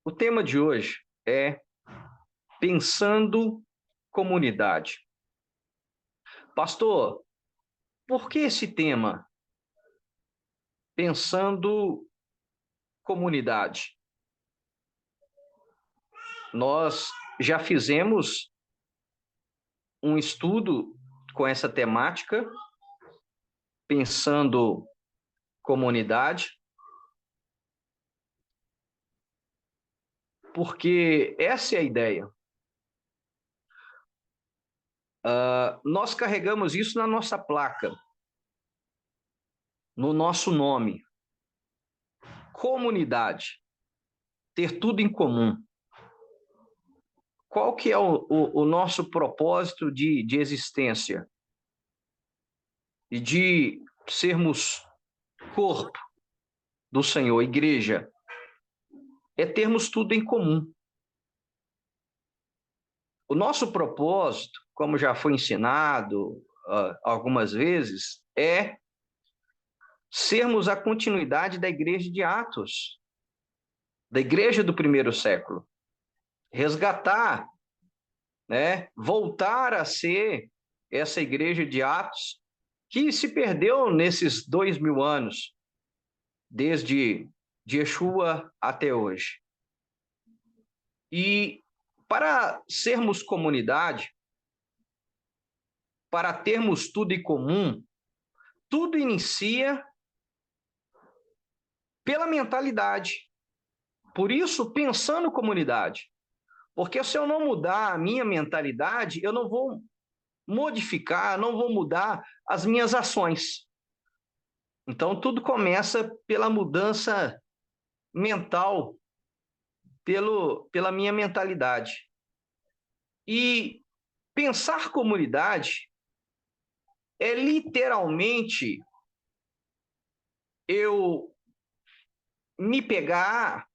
O tema de hoje é Pensando Comunidade. Pastor, por que esse tema? Pensando Comunidade. Nós já fizemos um estudo com essa temática, Pensando Comunidade, porque essa é a ideia. Nós carregamos isso na nossa placa, no nosso nome. Comunidade, ter tudo em comum. Qual que é o nosso propósito de existência? E de sermos corpo do Senhor, igreja, é termos tudo em comum. O nosso propósito, como já foi ensinado algumas vezes, é sermos a continuidade da igreja de Atos, da igreja do primeiro século. Resgatar, né, voltar a ser essa igreja de Atos que se perdeu nesses 2000 anos, desde Yeshua até hoje. E para sermos comunidade, para termos tudo em comum, tudo inicia pela mentalidade. Por isso, pensando comunidade. Porque se eu não mudar a minha mentalidade, eu não vou modificar, não vou mudar as minhas ações. Então, tudo começa pela mudança mental, pela minha mentalidade. E pensar comunidade é literalmente eu me pegar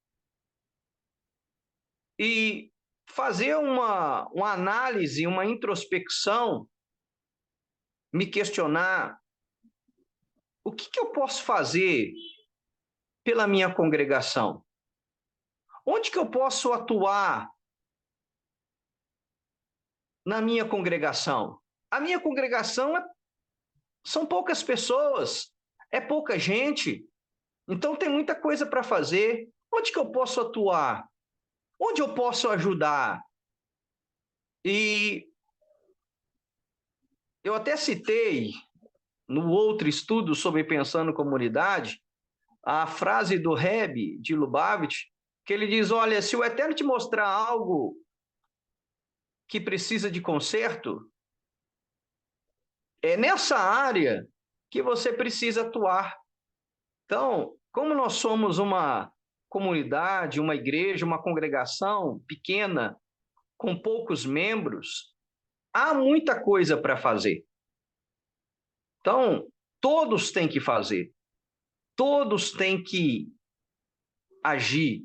e fazer uma análise, uma introspecção, me questionar o que eu posso fazer pela minha congregação? Onde que eu posso atuar na minha congregação? A minha congregação são poucas pessoas, é pouca gente, então tem muita coisa para fazer. Onde que eu posso atuar? Onde eu posso ajudar? E eu até citei no outro estudo sobre Pensando Comunidade, a frase do Rebbe de Lubavitch, que ele diz, olha, se o Eterno te mostrar algo que precisa de conserto, é nessa área que você precisa atuar. Então, como nós somos uma comunidade, uma igreja, uma congregação pequena, com poucos membros, há muita coisa para fazer. Então, todos têm que fazer, todos têm que agir,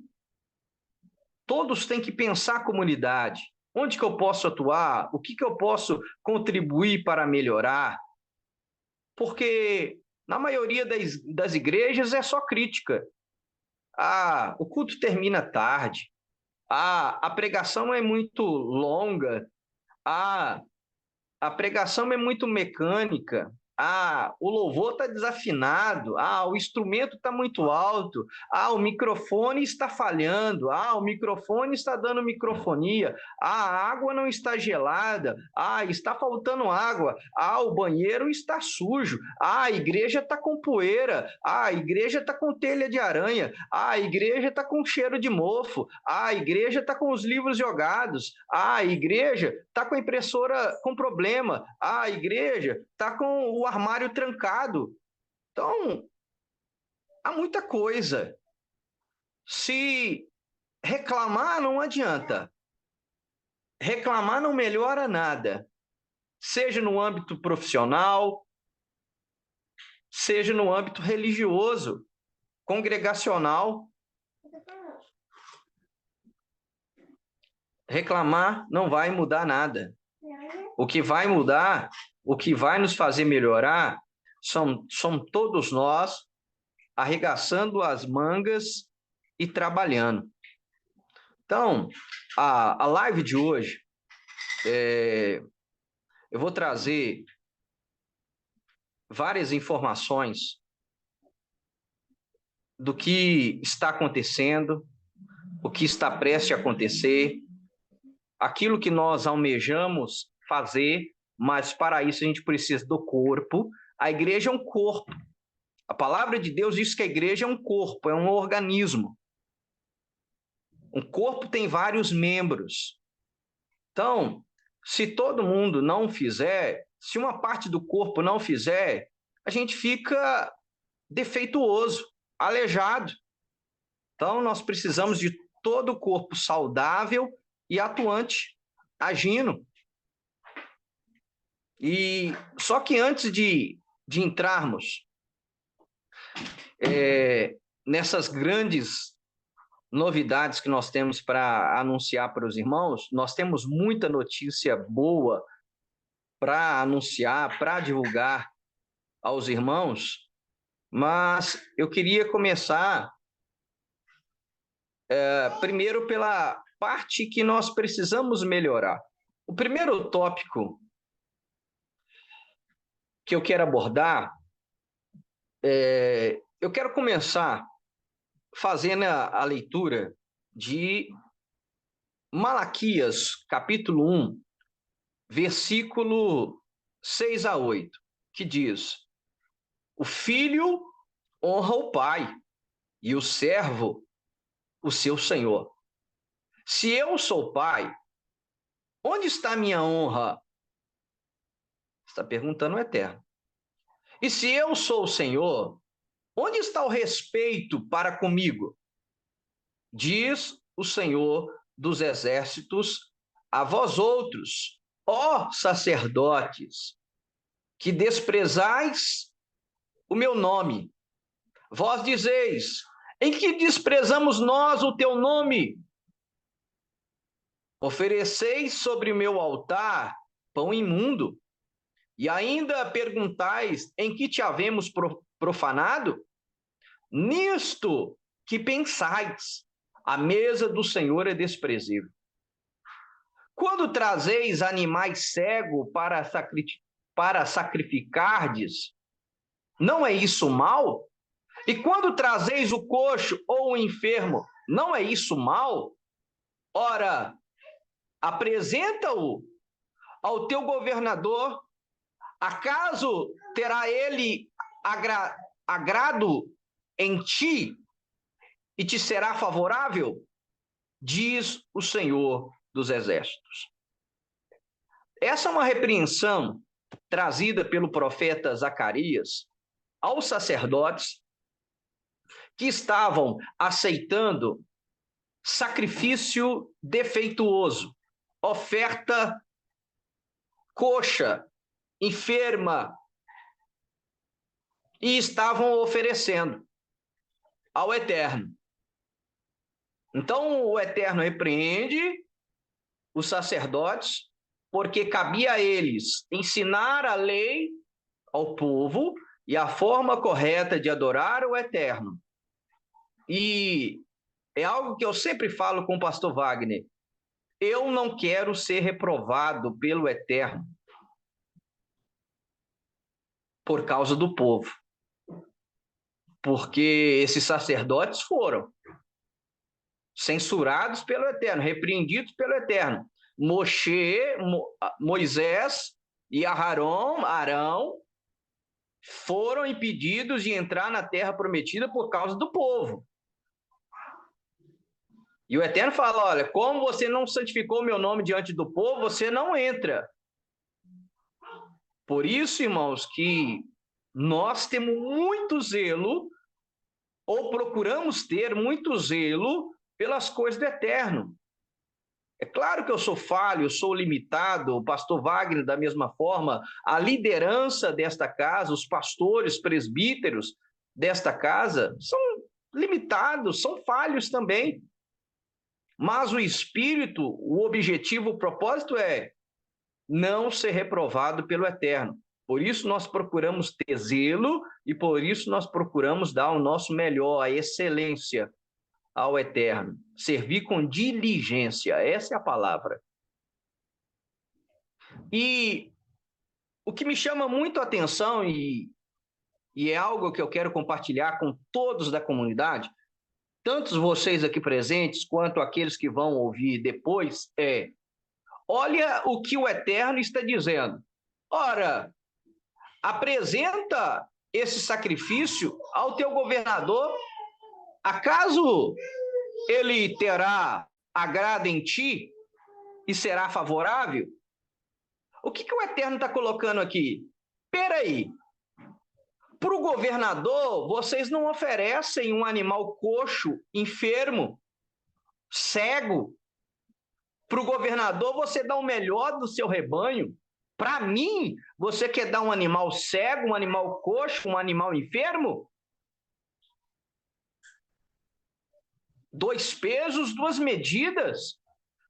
todos têm que pensar a comunidade. Onde que eu posso atuar? O que eu posso contribuir para melhorar? Porque na maioria das igrejas é só crítica. O culto termina tarde. A pregação é muito longa. A pregação é muito mecânica. O louvor está desafinado. O instrumento está muito alto. O microfone está falhando. O microfone está dando microfonia. A água não está gelada. Está faltando água. O banheiro está sujo. A igreja está com poeira. A igreja está com telha de aranha. A igreja está com cheiro de mofo. A igreja está com os livros jogados. A igreja está com a impressora com problema. A igreja está com o armário trancado. Então, há muita coisa. Se reclamar, não adianta. Reclamar não melhora nada. Seja no âmbito profissional, seja no âmbito religioso, congregacional. Reclamar não vai mudar nada. O que vai mudar, o que vai nos fazer melhorar, são todos nós arregaçando as mangas e trabalhando. Então, a live de hoje, eu vou trazer várias informações do que está acontecendo, o que está prestes a acontecer, aquilo que nós almejamos fazer, mas para isso a gente precisa do corpo. A igreja é um corpo. A palavra de Deus diz que a igreja é um corpo, é um organismo. Um corpo tem vários membros. Então, se todo mundo não fizer, se uma parte do corpo não fizer, a gente fica defeituoso, aleijado. Então, nós precisamos de todo o corpo saudável e atuante, agindo. E só que antes de entrarmos nessas grandes novidades que nós temos para anunciar para os irmãos, nós temos muita notícia boa para anunciar, para divulgar aos irmãos, mas eu queria começar primeiro pela parte que nós precisamos melhorar. O primeiro tópico que eu quero abordar, eu quero começar fazendo a leitura de Malaquias, capítulo 1, versículo 6 a 8, que diz: o filho honra o pai e o servo o seu senhor. Se eu sou pai, onde está minha honra? Está perguntando o Eterno. E se eu sou o Senhor, onde está o respeito para comigo? Diz o Senhor dos exércitos a vós outros, ó sacerdotes, que desprezais o meu nome. Vós dizeis: em que desprezamos nós o teu nome? Ofereceis sobre o meu altar pão imundo, e ainda perguntais: em que te havemos profanado? Nisto que pensais, a mesa do Senhor é desprezível. Quando trazeis animais cegos para sacrificardes, não é isso mal? E quando trazeis o coxo ou o enfermo, não é isso mal? Ora, apresenta-o ao teu governador. Acaso terá ele agrado em ti e te será favorável? Diz o Senhor dos Exércitos. Essa é uma repreensão trazida pelo profeta Zacarias aos sacerdotes que estavam aceitando sacrifício defeituoso, oferta coxa, enferma, e estavam oferecendo ao Eterno. Então o Eterno repreende os sacerdotes, porque cabia a eles ensinar a lei ao povo e a forma correta de adorar o Eterno. E é algo que eu sempre falo com o pastor Wagner: eu não quero ser reprovado pelo Eterno por causa do povo, porque esses sacerdotes foram censurados pelo Eterno, repreendidos pelo Eterno. Moisés e Arão foram impedidos de entrar na terra prometida por causa do povo. E o Eterno fala: olha, como você não santificou meu nome diante do povo, você não entra. Por isso, irmãos, que nós temos muito zelo, ou procuramos ter muito zelo pelas coisas do Eterno. É claro que eu sou falho, eu sou limitado, o pastor Wagner da mesma forma, a liderança desta casa, os pastores, presbíteros desta casa, são limitados, são falhos também. Mas o Espírito, o objetivo, o propósito é não ser reprovado pelo Eterno. Por isso nós procuramos ter zelo e por isso nós procuramos dar o nosso melhor, a excelência ao Eterno. Servir com diligência, essa é a palavra. E o que me chama muito a atenção, e é algo que eu quero compartilhar com todos da comunidade, tantos vocês aqui presentes, quanto aqueles que vão ouvir depois, olha o que o Eterno está dizendo. Ora, apresenta esse sacrifício ao teu governador, acaso ele terá agrado em ti e será favorável? O que o Eterno está colocando aqui? Peraí, para o governador, vocês não oferecem um animal coxo, enfermo, cego. Para o governador, você dá o melhor do seu rebanho. Para mim, você quer dar um animal cego, um animal coxo, um animal enfermo? 2 pesos, 2 medidas.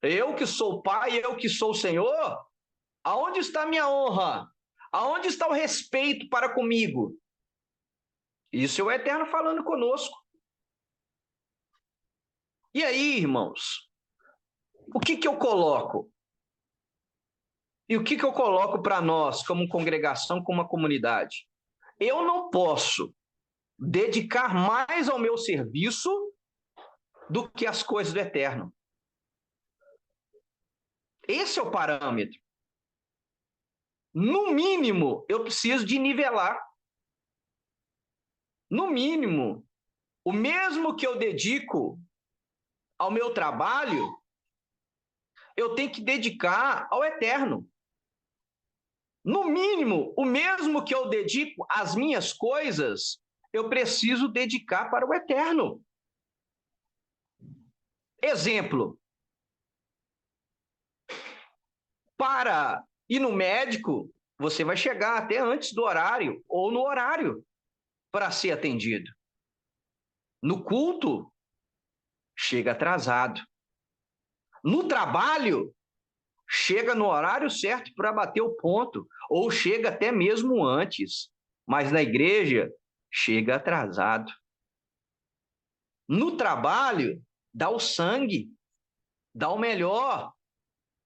Eu que sou pai, eu que sou o Senhor, aonde está a minha honra? Aonde está o respeito para comigo? Isso é o Eterno falando conosco. E aí, irmãos, o que eu coloco? E o que eu coloco para nós, como congregação, como uma comunidade? Eu não posso dedicar mais ao meu serviço do que as coisas do Eterno. Esse é o parâmetro. No mínimo, eu preciso de nivelar. No mínimo, o mesmo que eu dedico ao meu trabalho, eu tenho que dedicar ao Eterno. No mínimo, o mesmo que eu dedico às minhas coisas, eu preciso dedicar para o Eterno. Exemplo. Para ir no médico, você vai chegar até antes do horário ou no horário para ser atendido. No culto, chega atrasado. No trabalho, chega no horário certo para bater o ponto, ou chega até mesmo antes. Mas na igreja, chega atrasado. No trabalho, dá o sangue, dá o melhor.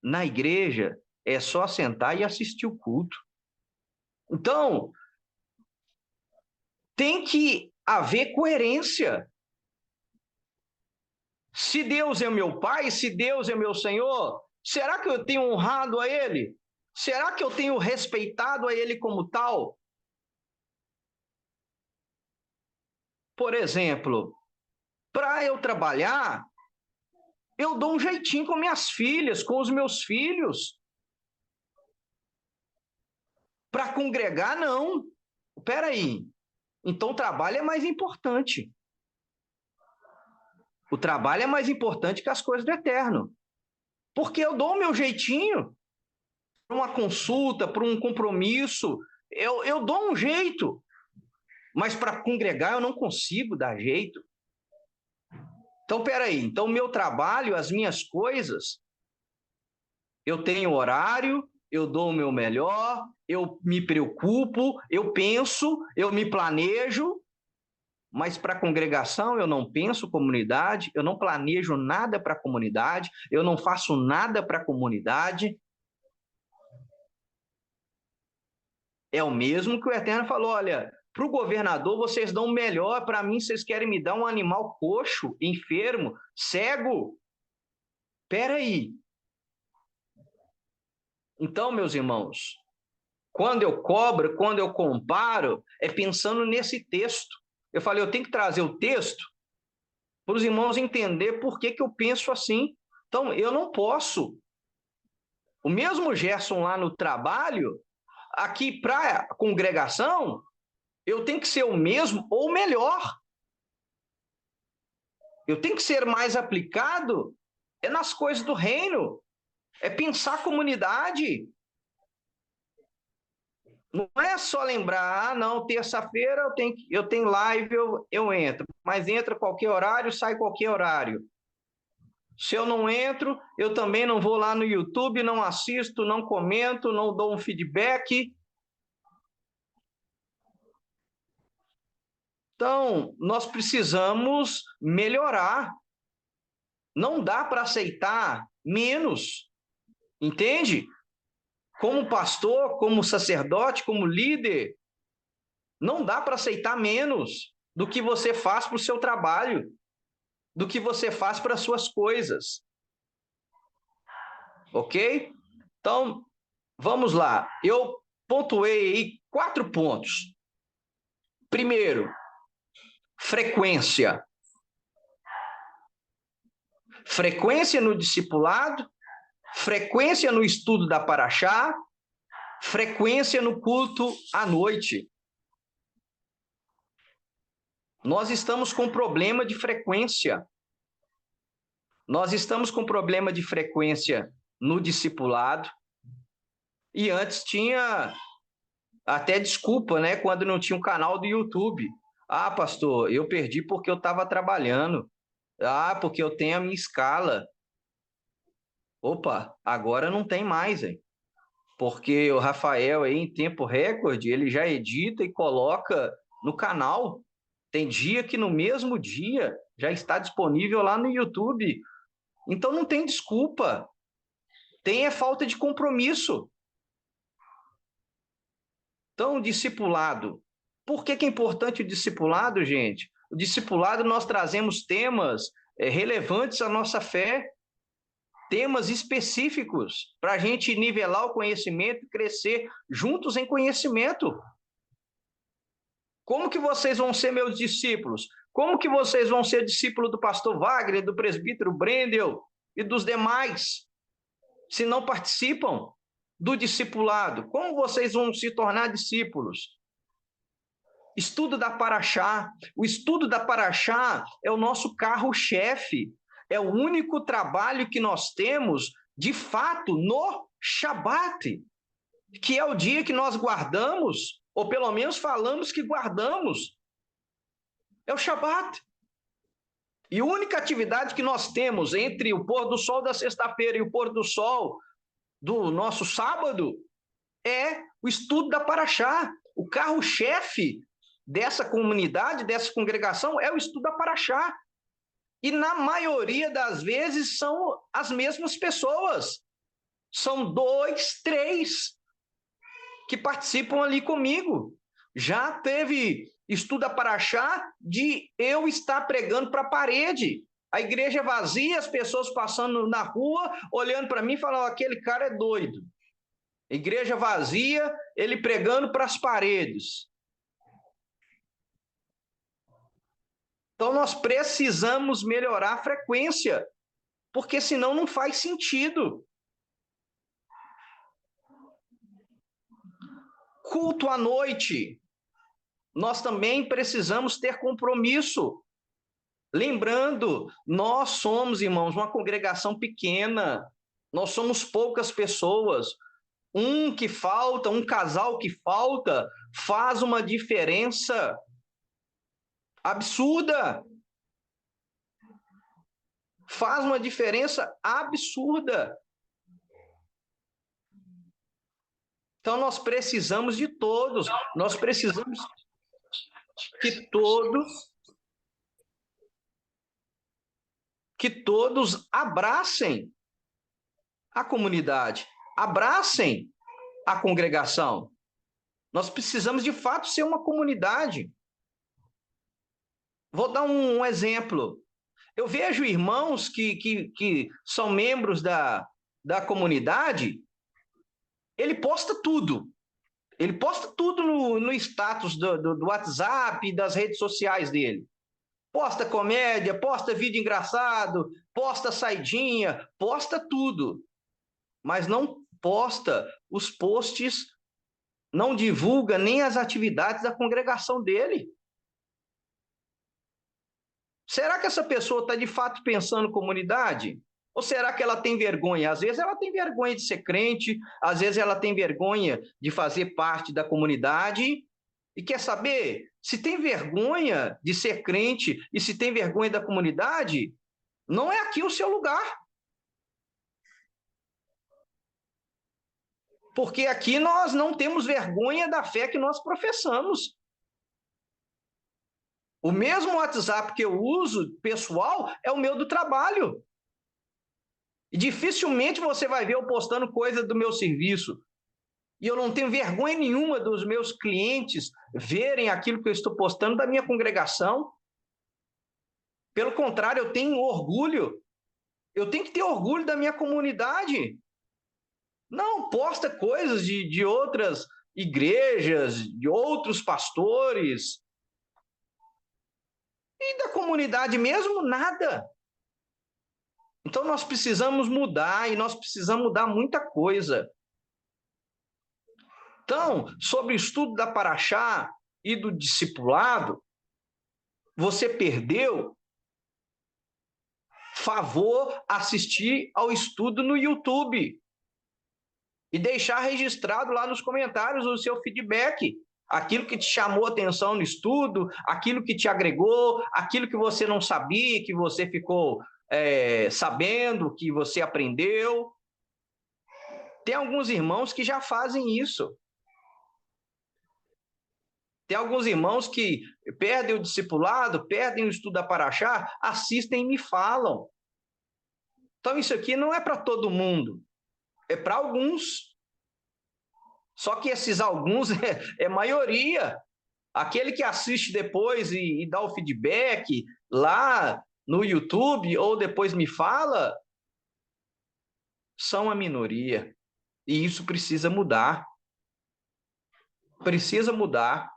Na igreja, é só sentar e assistir o culto. Então, tem que haver coerência. Se Deus é meu Pai, se Deus é meu Senhor, será que eu tenho honrado a Ele? Será que eu tenho respeitado a Ele como tal? Por exemplo, para eu trabalhar, eu dou um jeitinho com minhas filhas, com os meus filhos. Para congregar, não. Espera aí. Então, o trabalho é mais importante. O trabalho é mais importante que as coisas do Eterno. Porque eu dou o meu jeitinho. Para uma consulta, para um compromisso, eu dou um jeito. Mas para congregar eu não consigo dar jeito. Então, peraí. Então, o meu trabalho, as minhas coisas, eu tenho horário, eu dou o meu melhor, eu me preocupo, eu penso, eu me planejo, mas para a congregação eu não penso comunidade, eu não planejo nada para a comunidade, eu não faço nada para a comunidade. É o mesmo que o Eterno falou, olha, para o governador vocês dão o melhor, para mim vocês querem me dar um animal coxo, enfermo, cego? Espera aí. Então, meus irmãos, quando eu cobro, quando eu comparo, é pensando nesse texto. Eu falei, eu tenho que trazer o texto para os irmãos entenderem por que eu penso assim. Então, eu não posso. O mesmo Gerson lá no trabalho, aqui para a congregação, eu tenho que ser o mesmo ou melhor. Eu tenho que ser mais aplicado nas coisas do reino. É pensar a comunidade. Não é só lembrar, não, terça-feira eu tenho live, eu entro. Mas entra qualquer horário, sai qualquer horário. Se eu não entro, eu também não vou lá no YouTube, não assisto, não comento, não dou um feedback. Então, nós precisamos melhorar. Não dá para aceitar menos, entende? Como pastor, como sacerdote, como líder, não dá para aceitar menos do que você faz para o seu trabalho, do que você faz para as suas coisas. Ok? Então, vamos lá. Eu pontuei aí 4 pontos. Primeiro, frequência. Frequência no discipulado, frequência no estudo da Paraxá, frequência no culto à noite. Nós estamos com problema de frequência. Nós estamos com problema de frequência no discipulado. E antes tinha até desculpa, né? Quando não tinha um canal do YouTube. Ah, pastor, eu perdi porque eu estava trabalhando. Ah, porque eu tenho a minha escala. Opa, agora não tem mais, hein? Porque o Rafael aí, em tempo recorde, ele já edita e coloca no canal. Tem dia que no mesmo dia já está disponível lá no YouTube. Então não tem desculpa. Tem falta de compromisso. Então, o discipulado. Por que é importante o discipulado, gente? O discipulado, nós trazemos temas relevantes à nossa fé, temas específicos para a gente nivelar o conhecimento e crescer juntos em conhecimento. Como que vocês vão ser meus discípulos? Como que vocês vão ser discípulo do pastor Wagner, do presbítero Brendel e dos demais, se não participam do discipulado? Como vocês vão se tornar discípulos? Estudo da Paraxá. O estudo da Paraxá é o nosso carro-chefe. É o único trabalho que nós temos, de fato, no Shabat, que é o dia que nós guardamos, ou pelo menos falamos que guardamos. É o Shabat. E a única atividade que nós temos entre o pôr do sol da sexta-feira e o pôr do sol do nosso sábado é o estudo da Paraxá. O carro-chefe dessa comunidade, dessa congregação, é o estudo da Paraxá. E na maioria das vezes são as mesmas pessoas. São 2, 3 que participam ali comigo. Já teve estudo da Paraxá de eu estar pregando para a parede. A igreja vazia, as pessoas passando na rua, olhando para mim e falando, aquele cara é doido. Igreja vazia, ele pregando para as paredes. Então, nós precisamos melhorar a frequência, porque senão não faz sentido. Culto à noite. Nós também precisamos ter compromisso. Lembrando, nós somos, irmãos, uma congregação pequena. Nós somos poucas pessoas. Um que falta, um casal que falta, faz uma diferença absurda. Faz uma diferença absurda. Então, nós precisamos de todos. Nós precisamos que todos abracem a comunidade, abracem a congregação. Nós precisamos, de fato, ser uma comunidade. Vou dar um exemplo. Eu vejo irmãos que são membros da comunidade, ele posta tudo. Ele posta tudo no status do WhatsApp, das redes sociais dele. Posta comédia, posta vídeo engraçado, posta saidinha, posta tudo. Mas não posta os posts, não divulga nem as atividades da congregação dele. Será que essa pessoa está de fato pensando em comunidade? Ou será que ela tem vergonha? Às vezes ela tem vergonha de ser crente, às vezes ela tem vergonha de fazer parte da comunidade. E quer saber? Se tem vergonha de ser crente e se tem vergonha da comunidade, não é aqui o seu lugar. Porque aqui nós não temos vergonha da fé que nós professamos. O mesmo WhatsApp que eu uso, pessoal, é o meu do trabalho. E dificilmente você vai ver eu postando coisa do meu serviço. E eu não tenho vergonha nenhuma dos meus clientes verem aquilo que eu estou postando da minha congregação. Pelo contrário, eu tenho orgulho. Eu tenho que ter orgulho da minha comunidade. Não posta coisas de outras igrejas, de outros pastores. E da comunidade mesmo, nada. Então nós precisamos mudar e nós precisamos mudar muita coisa. Então, sobre o estudo da Paraxá e do discipulado, você perdeu, favor assistir ao estudo no YouTube e deixar registrado lá nos comentários o seu feedback, aquilo que te chamou a atenção no estudo, aquilo que te agregou, aquilo que você não sabia, que você ficou sabendo, que você aprendeu. Tem alguns irmãos que já fazem isso. Tem alguns irmãos que perdem o discipulado, perdem o estudo da Paraxá, assistem e me falam. Então, isso aqui não é para todo mundo, é para alguns. Só que esses alguns é maioria. Aquele que assiste depois e dá o feedback lá no YouTube ou depois me fala, são a minoria. E isso precisa mudar. Precisa mudar.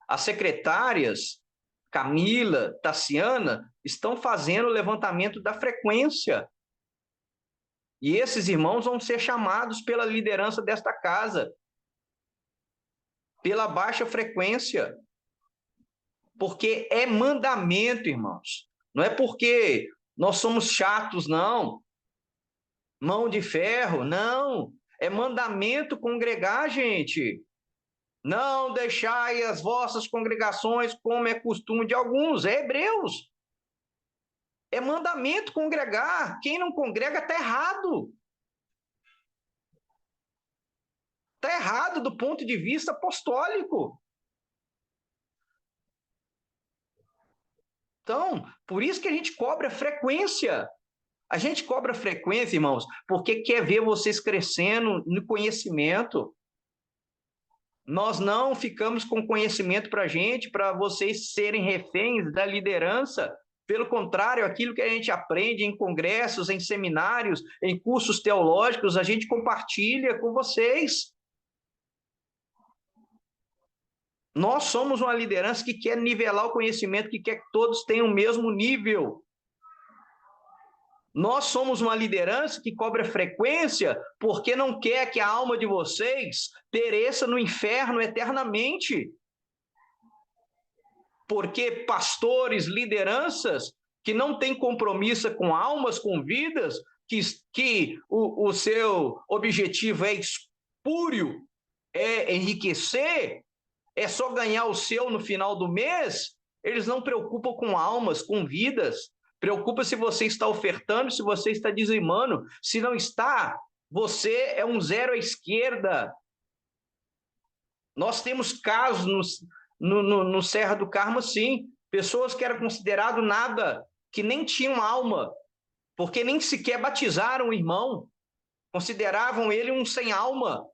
As secretárias, Camila, Tassiana, estão fazendo o levantamento da frequência. E esses irmãos vão ser chamados pela liderança desta casa, pela baixa frequência. Porque é mandamento, irmãos. Não é porque nós somos chatos, não. Mão de ferro, não. É mandamento congregar, gente. Não deixai as vossas congregações como é costume de alguns. É Hebreus. É mandamento congregar. Quem não congrega está errado. Está errado do ponto de vista apostólico. Então, por isso que a gente cobra frequência. A gente cobra frequência, irmãos, porque quer ver vocês crescendo no conhecimento. Nós não ficamos com conhecimento para a gente, para vocês serem reféns da liderança. Pelo contrário, aquilo que a gente aprende em congressos, em seminários, em cursos teológicos, a gente compartilha com vocês. Nós somos uma liderança que quer nivelar o conhecimento, que quer que todos tenham o mesmo nível. Nós somos uma liderança que cobra frequência porque não quer que a alma de vocês pereça no inferno eternamente. Porque pastores, lideranças que não têm compromisso com almas, com vidas, que o seu objetivo é espúrio, é enriquecer, é só ganhar o seu no final do mês, eles não preocupam com almas, com vidas. Preocupa se você está ofertando, se você está dizimando. Se não está, você é um zero à esquerda. Nós temos casos no Serra do Carmo, sim. Pessoas que eram consideradas nada, que nem tinham alma, porque nem sequer batizaram o irmão. Consideravam ele um sem alma.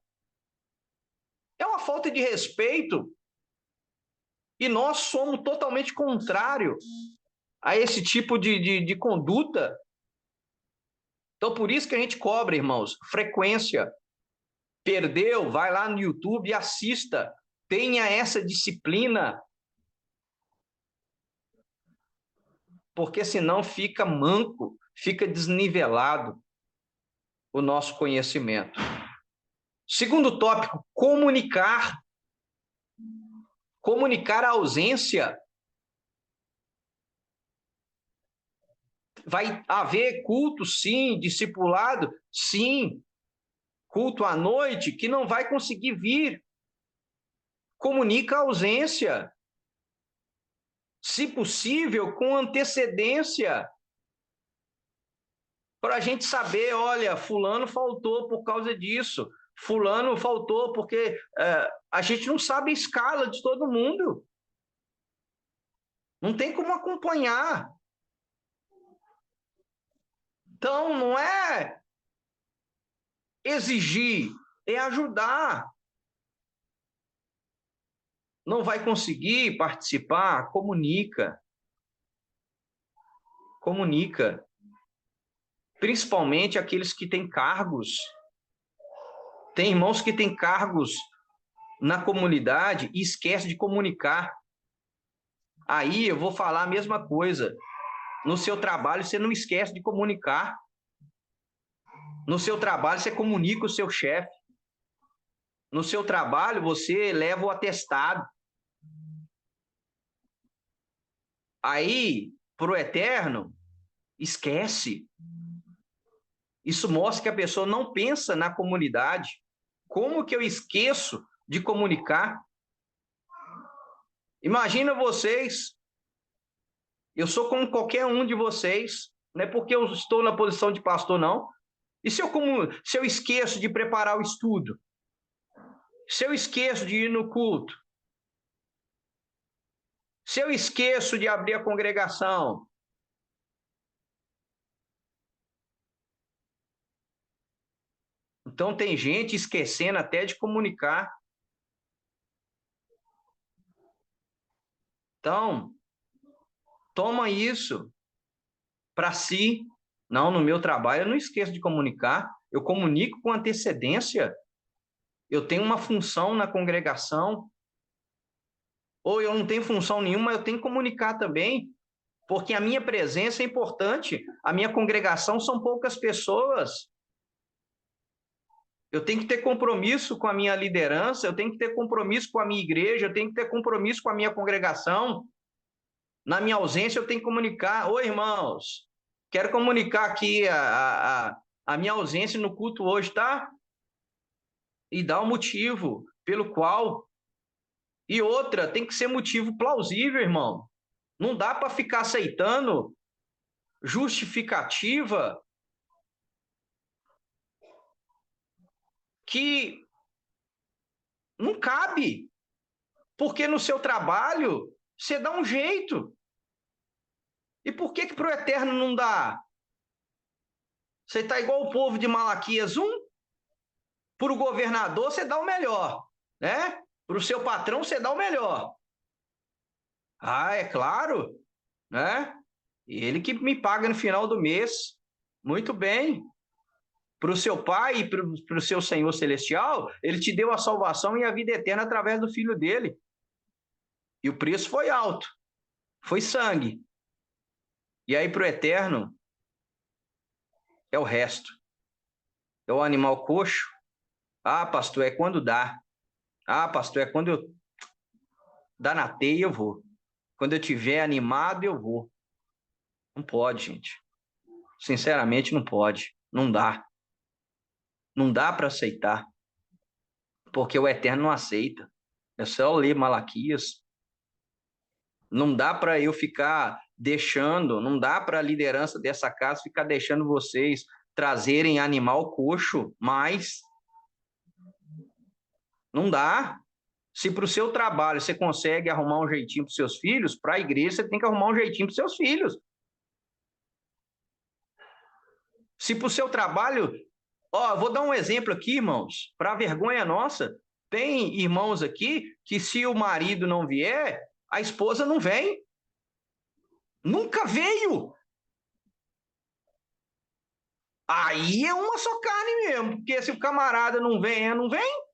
É uma falta de respeito. E nós somos totalmente contrário a esse tipo de conduta. Então, por isso que a gente cobra, irmãos, frequência. Perdeu, vai lá no YouTube e assista. Tenha essa disciplina. Porque senão fica manco, fica desnivelado o nosso conhecimento. Segundo tópico, comunicar. Comunicar a ausência. Vai haver culto, sim, discipulado, sim, culto à noite, que não vai conseguir vir. Comunica a ausência. Se possível, com antecedência. Para a gente saber, olha, fulano faltou por causa disso. Fulano faltou porque a gente não sabe a escala de todo mundo. Não tem como acompanhar. Então, não é exigir, é ajudar. Não vai conseguir participar? Comunica. Comunica. Principalmente aqueles que têm cargos. Tem irmãos que têm cargos na comunidade e esquece de comunicar. Aí eu vou falar a mesma coisa. No seu trabalho, você não esquece de comunicar. No seu trabalho, você comunica o seu chefe. No seu trabalho, você leva o atestado. Aí, para o eterno, esquece. Isso mostra que a pessoa não pensa na comunidade. Como que eu esqueço de comunicar? Imagina vocês, eu sou como qualquer um de vocês, não é porque eu estou na posição de pastor, não. E se eu esqueço de preparar o estudo? Se eu esqueço de ir no culto? Se eu esqueço de abrir a congregação? Então tem gente esquecendo até de comunicar. Então, toma isso para si. Não, no meu trabalho eu não esqueço de comunicar. Eu comunico com antecedência. Eu tenho uma função na congregação. Ou eu não tenho função nenhuma, eu tenho que comunicar também. Porque a minha presença é importante. A minha congregação são poucas pessoas. Eu tenho que ter compromisso com a minha liderança, eu tenho que ter compromisso com a minha igreja, eu tenho que ter compromisso com a minha congregação. Na minha ausência, eu tenho que comunicar. Oi, irmãos, quero comunicar aqui a minha ausência no culto hoje, tá? E dar o motivo pelo qual. E outra, tem que ser motivo plausível, irmão. Não dá para ficar aceitando justificativa que não cabe, porque no seu trabalho você dá um jeito. E por que para o eterno não dá? Você está igual o povo de Malaquias 1, para o governador você dá o melhor, né? Para o seu patrão você dá o melhor. Ah, é claro, né? Ele que me paga no final do mês. Muito bem. Para o seu pai e para o seu Senhor Celestial, ele te deu a salvação e a vida eterna através do Filho dele. E o preço foi alto, foi sangue. E aí para o eterno é o resto. É o animal coxo. Ah, pastor, é quando dá. Ah, pastor, é quando eu dá na teia, eu vou. Quando eu tiver animado, eu vou. Não pode, gente. Sinceramente, não pode. Não dá. Não dá para aceitar. Porque o Eterno não aceita. É só ler Malaquias. Não dá para eu ficar deixando, não dá para a liderança dessa casa ficar deixando vocês trazerem animal coxo mais. Não dá. Se para o seu trabalho você consegue arrumar um jeitinho para os seus filhos, para a igreja você tem que arrumar um jeitinho para os seus filhos. Se para o seu trabalho, ó, vou dar um exemplo aqui, irmãos, para vergonha nossa. Tem irmãos aqui que se o marido não vier, a esposa não vem. Nunca veio. Aí é uma só carne mesmo, porque se o camarada não vem, não vem.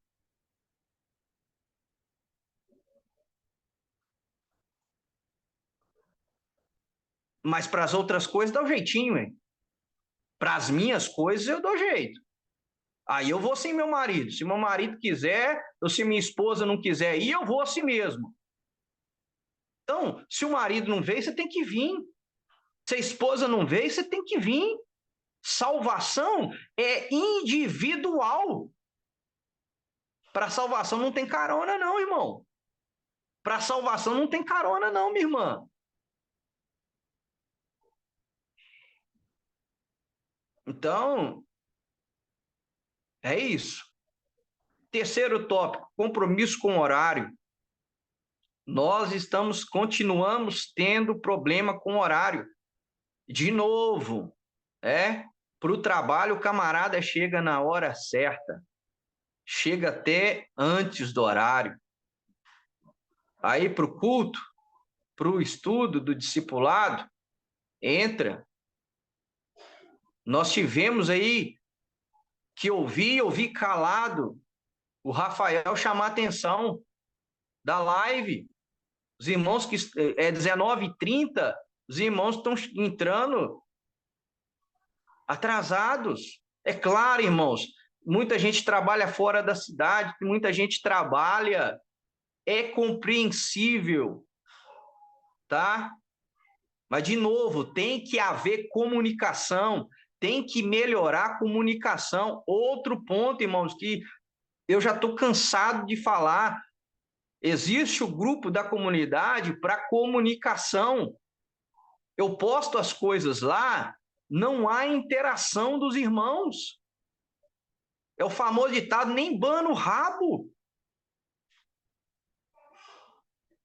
Mas para as outras coisas dá um jeitinho, hein? Para as minhas coisas eu dou jeito. Aí eu vou sem meu marido. Se meu marido quiser, ou se minha esposa não quiser ir, eu vou assim mesmo. Então, se o marido não veio, você tem que vir. Se a esposa não veio, você tem que vir. Salvação é individual. Para salvação não tem carona, não, irmão. Para salvação não tem carona, não, minha irmã. Então, é isso. Terceiro tópico, compromisso com o horário. Continuamos tendo problema com o horário. De novo, é? Para o trabalho, o camarada chega na hora certa, chega até antes do horário. Aí para o culto, para o estudo do discipulado, entra. Nós tivemos aí que ouvir calado o Rafael chamar a atenção da live. Os irmãos que é 19h30, os irmãos estão entrando atrasados. É claro, irmãos, muita gente trabalha fora da cidade, muita gente trabalha, é compreensível, tá? Mas, de novo, tem que haver comunicação, tem que melhorar a comunicação. Outro ponto, irmãos, que eu já estou cansado de falar, existe o grupo da comunidade para comunicação. Eu posto as coisas lá, não há interação dos irmãos. É o famoso ditado, nem bana o rabo.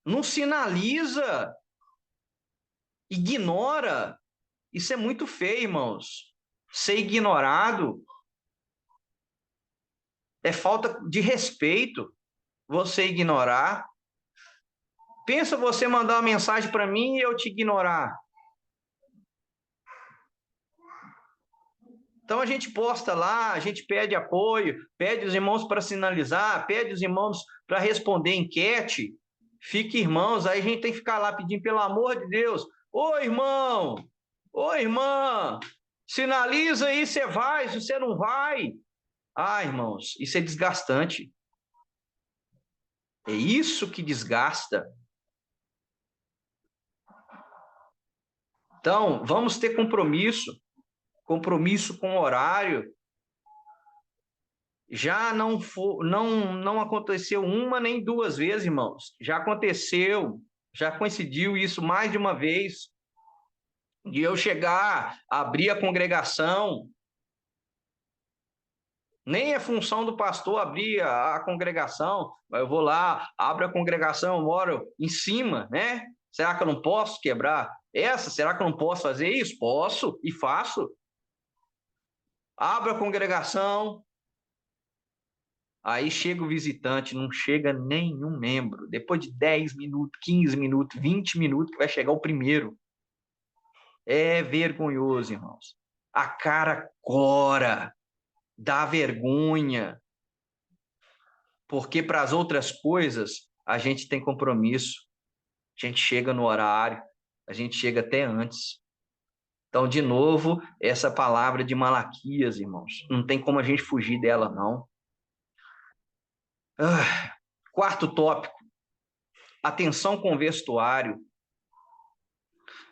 Não sinaliza, ignora. Isso é muito feio, irmãos. Ser ignorado é falta de respeito. Você ignorar. Pensa você mandar uma mensagem para mim e eu te ignorar. Então a gente posta lá, a gente pede apoio, pede os irmãos para sinalizar, pede os irmãos para responder enquete. Fica irmãos, aí a gente tem que ficar lá pedindo, pelo amor de Deus, ô irmão, ô irmã, sinaliza aí, você vai, se você não vai. Ah, irmãos, isso é desgastante. É isso que desgasta. Então, vamos ter compromisso com o horário. Já não aconteceu uma nem duas vezes, irmãos. Já aconteceu, já coincidiu isso mais de uma vez, de eu chegar, abrir a congregação. Nem é função do pastor abrir a congregação, mas eu vou lá, abro a congregação, eu moro em cima, né? Será que eu não posso quebrar essa? Será que eu não posso fazer isso? Posso e faço. Abro a congregação, aí chega o visitante, não chega nenhum membro. Depois de 10 minutos, 15 minutos, 20 minutos, que vai chegar o primeiro. É vergonhoso, irmãos. A cara cora, dá vergonha, porque para as outras coisas a gente tem compromisso, a gente chega no horário, a gente chega até antes. Então, de novo, essa palavra de Malaquias, irmãos, não tem como a gente fugir dela, não. Quarto tópico, atenção com o vestuário.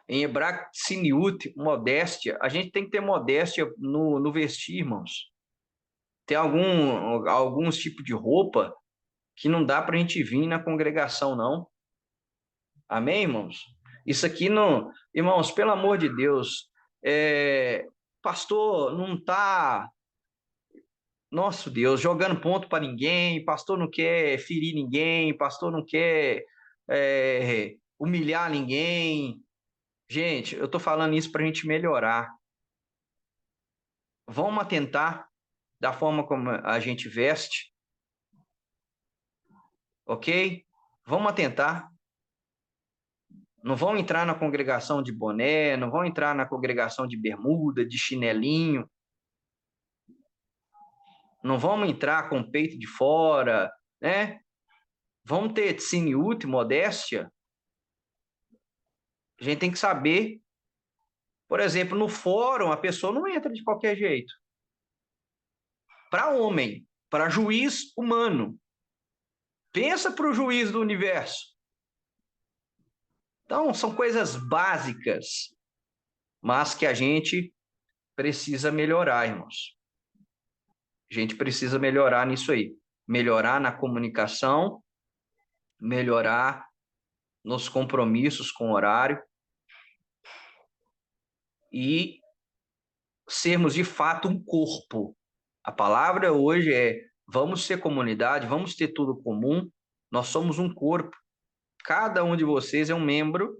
Em hebraico, tsiniut, modéstia. A gente tem que ter modéstia no vestir, irmãos. Tem alguns tipos de roupa que não dá para a gente vir na congregação, não. Amém, irmãos? Isso aqui não... Irmãos, pelo amor de Deus, pastor não está... Nosso Deus, jogando ponto para ninguém, pastor não quer ferir ninguém, pastor não quer humilhar ninguém. Gente, eu estou falando isso para a gente melhorar. Vamos atentar da forma como a gente veste, ok? Vamos atentar. Não vão entrar na congregação de boné, não vão entrar na congregação de bermuda, de chinelinho. Não vamos entrar com o peito de fora, né? Vamos ter tsiniut, modéstia. A gente tem que saber. Por exemplo, no fórum, a pessoa não entra de qualquer jeito. Para homem, para juiz humano. Pensa para o juiz do universo. Então, são coisas básicas, mas que a gente precisa melhorar, irmãos. A gente precisa melhorar nisso aí. Melhorar na comunicação, melhorar nos compromissos com o horário e sermos de fato um corpo. A palavra hoje é: vamos ser comunidade, vamos ter tudo comum, nós somos um corpo. Cada um de vocês é um membro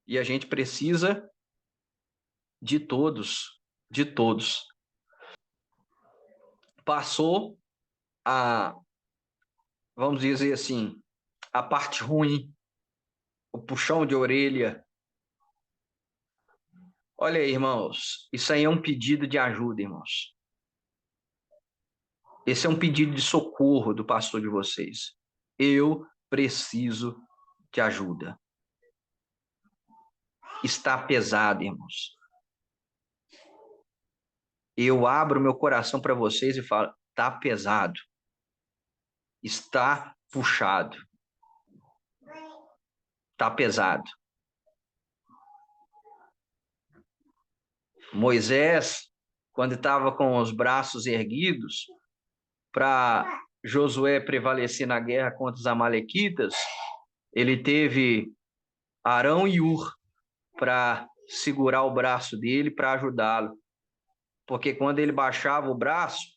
e a gente precisa de todos. de todos. Passou a, vamos dizer assim, a parte ruim, o puxão de orelha. Olha aí, irmãos, isso aí é um pedido de ajuda, irmãos. Esse é um pedido de socorro do pastor de vocês. Eu preciso de ajuda. Está pesado, irmãos. Eu abro meu coração para vocês e falo, está pesado. Está puxado. Está pesado. Moisés, quando estava com os braços erguidos para Josué prevalecer na guerra contra os amalequitas, ele teve Arão e Ur para segurar o braço dele para ajudá-lo. Porque quando ele baixava o braço,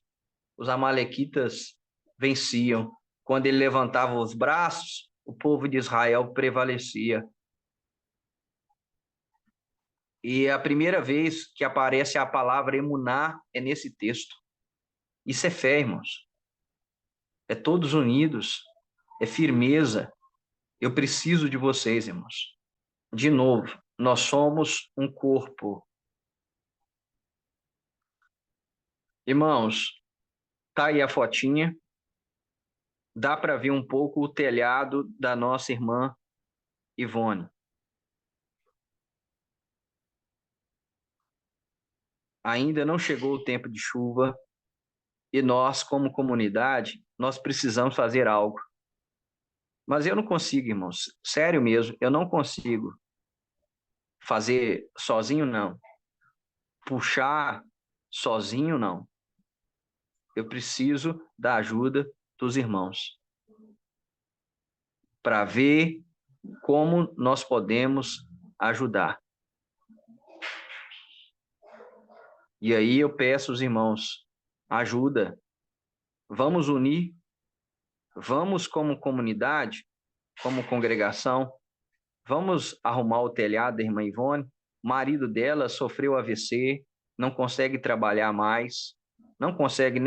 os amalequitas venciam. Quando ele levantava os braços, o povo de Israel prevalecia. E a primeira vez que aparece a palavra emuná é nesse texto. Isso é fé, irmãos. É todos unidos, é firmeza. Eu preciso de vocês, irmãos. De novo, nós somos um corpo. Irmãos, tá aí a fotinha. Dá para ver um pouco o telhado da nossa irmã Ivone. Ainda não chegou o tempo de chuva e nós, como comunidade, nós precisamos fazer algo. Mas eu não consigo, irmãos. Sério mesmo, eu não consigo fazer sozinho, não. Puxar sozinho, não. Eu preciso da ajuda dos irmãos para ver como nós podemos ajudar. E aí eu peço aos irmãos, ajuda. Vamos unir, vamos como comunidade, como congregação, vamos arrumar o telhado da irmã Ivone. O marido dela sofreu AVC, não consegue trabalhar mais, não consegue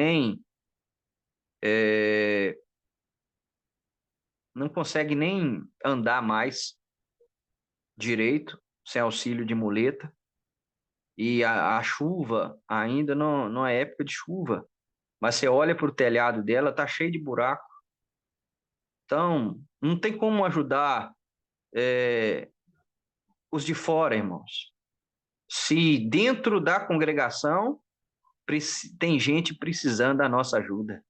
não consegue nem andar mais direito, sem auxílio de muleta. E a chuva ainda não é época de chuva, mas você olha para o telhado dela, tá cheio de buraco. Então, não tem como ajudar os de fora, irmãos. Se dentro da congregação tem gente precisando da nossa ajuda.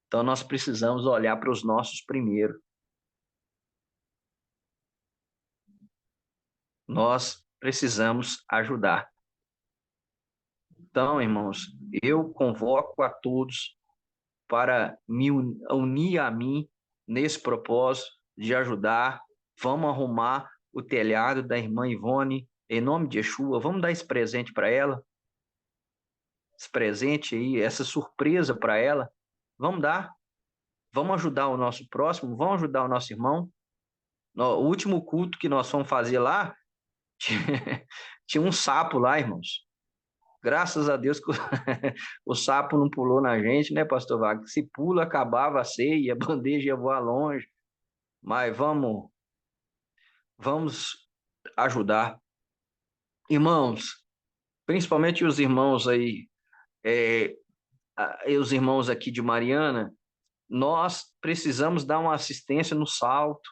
Então, nós precisamos olhar para os nossos primeiro. Nós precisamos ajudar. Então, irmãos, eu convoco a todos para me unir a mim nesse propósito de ajudar. Vamos arrumar o telhado da irmã Ivone, em nome de Yeshua. Vamos dar esse presente para ela. Esse presente aí, essa surpresa para ela. Vamos dar. Vamos ajudar o nosso próximo, vamos ajudar o nosso irmão. No último culto que nós fomos fazer lá, tinha um sapo lá, irmãos. Graças a Deus que o sapo não pulou na gente, né, pastor Wagner? Se pula, acabava a ceia, a bandeja ia voar longe. Mas vamos ajudar. Irmãos, principalmente os irmãos aí, os irmãos aqui de Mariana, nós precisamos dar uma assistência no salto.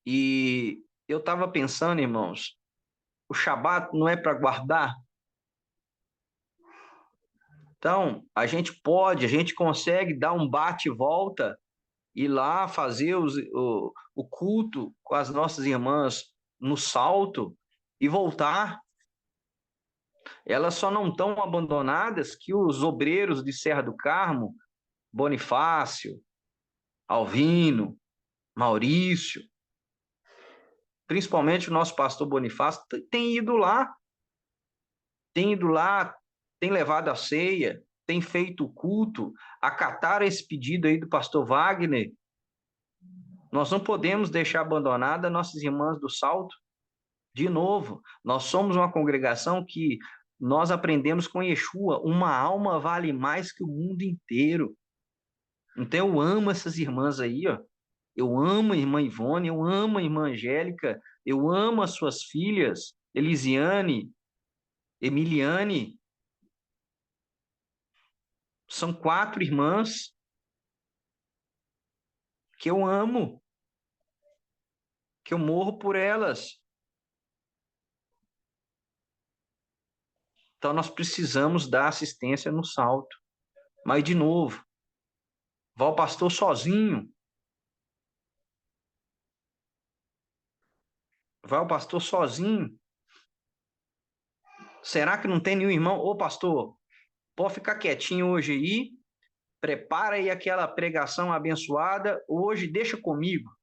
E eu estava pensando, irmãos, o Shabat não é para guardar? Então, a gente consegue dar um bate e volta, ir lá fazer o culto com as nossas irmãs no salto e voltar. Elas só não estão abandonadas que os obreiros de Serra do Carmo, Bonifácio, Alvino, Maurício, principalmente o nosso pastor Bonifácio, tem ido lá, tem levado a ceia, tem feito o culto, acataram esse pedido aí do pastor Wagner. Nós não podemos deixar abandonada nossas irmãs do salto. De novo, nós somos uma congregação que nós aprendemos com Yeshua, uma alma vale mais que o mundo inteiro. Então eu amo essas irmãs aí, ó. Eu amo a irmã Ivone, eu amo a irmã Angélica, eu amo as suas filhas, Elisiane, Emiliane. São 4 irmãs que eu amo, que eu morro por elas. Então nós precisamos dar assistência no salto. Mas, de novo, vai o pastor sozinho. Vai o pastor sozinho. Será que não tem nenhum irmão? Ô, pastor, pode ficar quietinho hoje aí. Prepara aí aquela pregação abençoada. Hoje deixa comigo.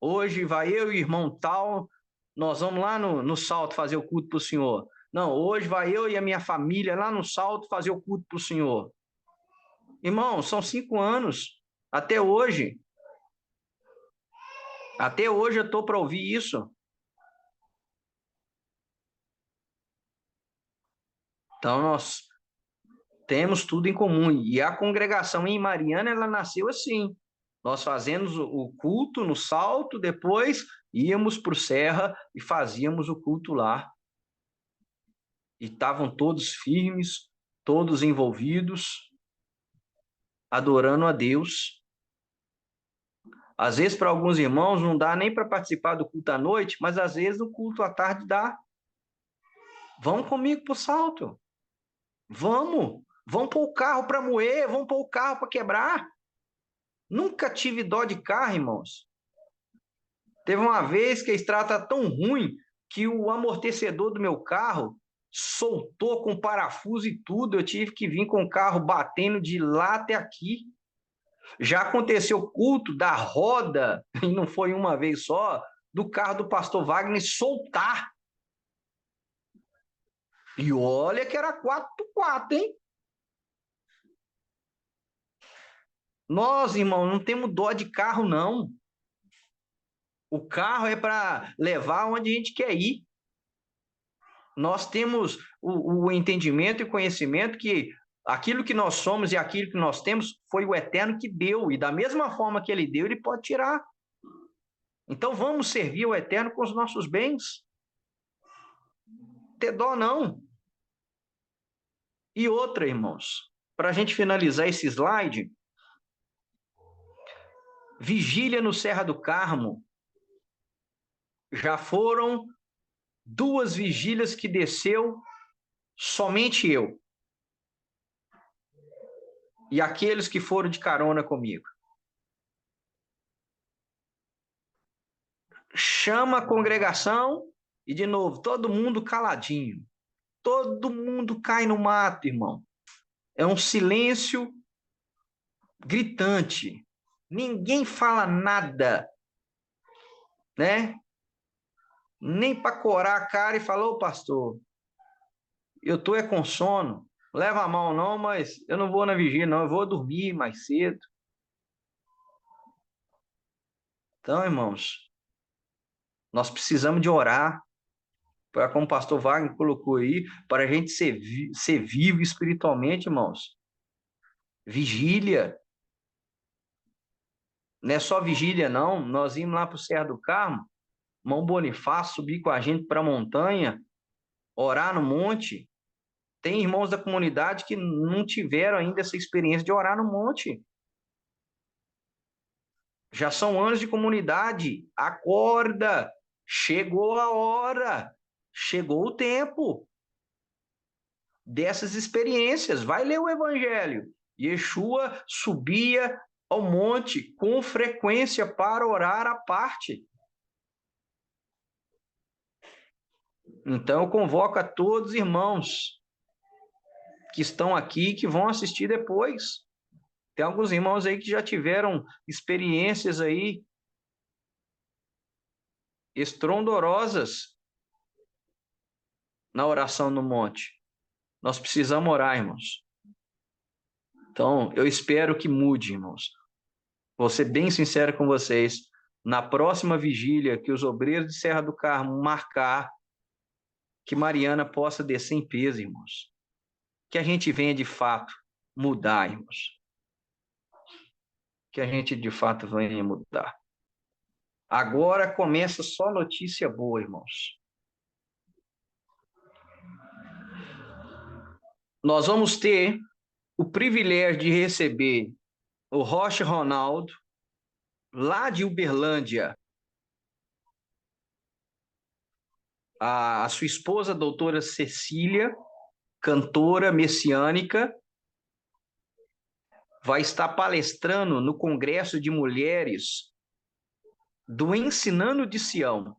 Hoje vai eu e o irmão tal. Nós vamos lá no salto fazer o culto para o Senhor. Não, hoje vai eu e a minha família lá no salto fazer o culto para o Senhor. Irmão, são 5 anos. Até hoje. Até hoje eu estou para ouvir isso. Então, nós temos tudo em comum. E a congregação em Mariana, ela nasceu assim. Nós fazemos o culto no salto, depois íamos para o Serra e fazíamos o culto lá. E estavam todos firmes, todos envolvidos, adorando a Deus. Às vezes, para alguns irmãos, não dá nem para participar do culto à noite, mas às vezes o culto à tarde dá. Vão comigo para o salto. Vamos. Vão pôr o carro para moer, vão pôr o carro para quebrar. Nunca tive dó de carro, irmãos. Teve uma vez que a estrada tá tão ruim que o amortecedor do meu carro soltou com parafuso e tudo. Eu tive que vir com o carro batendo de lá até aqui. Já aconteceu culto da roda, e não foi uma vez só, do carro do pastor Wagner soltar. E olha que era 4x4, hein? Nós, irmão, não temos dó de carro, não. O carro é para levar onde a gente quer ir. Nós temos o entendimento e conhecimento que aquilo que nós somos e aquilo que nós temos foi o Eterno que deu, e da mesma forma que Ele deu, Ele pode tirar. Então vamos servir o Eterno com os nossos bens. Ter dó não. E outra, irmãos, para a gente finalizar esse slide, vigília no Serra do Carmo. Já foram 2 vigílias que desceu somente eu. E aqueles que foram de carona comigo. Chama a congregação e, de novo, todo mundo caladinho. Todo mundo cai no mato, irmão. É um silêncio gritante. Ninguém fala nada, né? Nem para corar a cara e falar, ô pastor, eu tô com sono. Leva a mão não, mas eu não vou na vigília não, eu vou dormir mais cedo. Então, irmãos, nós precisamos de orar, para como o pastor Wagner colocou aí, para a gente ser vivo espiritualmente, irmãos. Vigília. Não é só vigília, não. Nós íamos lá para o Serra do Carmo, irmão Bonifácio subir com a gente para a montanha, orar no monte. Tem irmãos da comunidade que não tiveram ainda essa experiência de orar no monte. Já são anos de comunidade. Acorda! Chegou a hora! Chegou o tempo dessas experiências. Vai ler o Evangelho. Yeshua subia ao monte com frequência para orar à parte. Então, eu convoco a todos os irmãos que estão aqui, que vão assistir depois. Tem alguns irmãos aí que já tiveram experiências aí estrondorosas na oração no monte. Nós precisamos orar, irmãos. Então, eu espero que mude, irmãos. Vou ser bem sincero com vocês. na próxima vigília que os obreiros de Serra do Carmo marcar, que Mariana possa descer em peso, irmãos. Que a gente venha de fato mudar, irmãos. Que a gente de fato venha mudar. Agora começa só notícia boa, irmãos. Nós vamos ter o privilégio de receber o Rocha Ronaldo, lá de Uberlândia, a sua esposa, a doutora Cecília, cantora messiânica, vai estar palestrando no Congresso de Mulheres do Ensinando de Sião.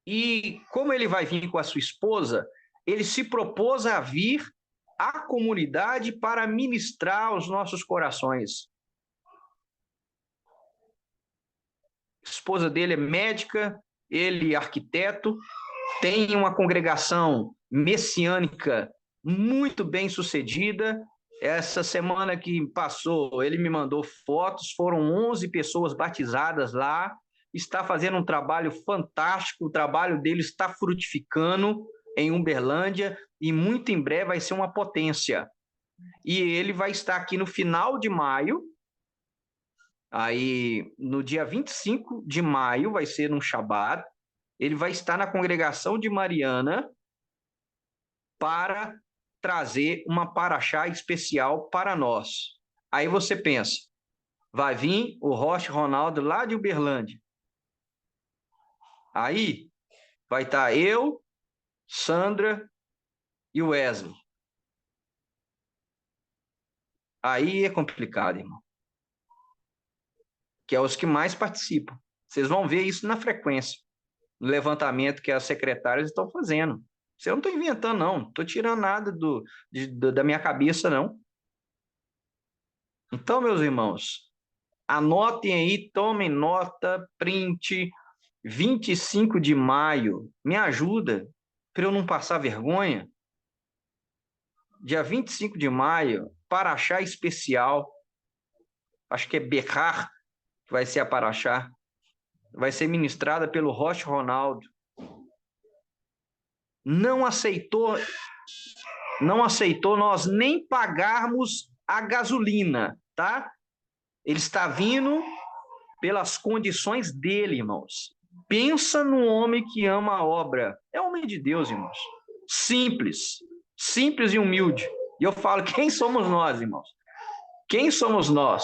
E como ele vai vir com a sua esposa, ele se propôs a vir à comunidade para ministrar aos nossos corações. A esposa dele é médica, ele é arquiteto, tem uma congregação messiânica muito bem sucedida. Essa semana que passou, ele me mandou fotos, foram 11 pessoas batizadas lá, está fazendo um trabalho fantástico, o trabalho dele está frutificando em Uberlândia e muito em breve vai ser uma potência. E ele vai estar aqui no final de maio, aí no dia 25 de maio, vai ser um Shabat, ele vai estar na congregação de Mariana para trazer uma paraxá especial para nós. Aí você pensa, vai vir o Rocha Ronaldo lá de Uberlândia. Aí vai estar eu, Sandra e o Wesley. Aí é complicado, irmão. Que é os que mais participam. Vocês vão ver isso na frequência, no levantamento que as secretárias estão fazendo. Eu não estou inventando, não. Não estou tirando nada da minha cabeça, não. Então, meus irmãos, anotem aí, tomem nota, print, 25 de maio, me ajuda para eu não passar vergonha. Dia 25 de maio, paraxá especial, acho que é Berrar, que vai ser a paraxá, vai ser ministrada pelo Rocha Ronaldo. Não aceitou nós nem pagarmos a gasolina, tá? Ele está vindo pelas condições dele, irmãos. Pensa no homem que ama a obra. É homem de Deus, irmãos. Simples e humilde. E eu falo, quem somos nós, irmãos? Quem somos nós?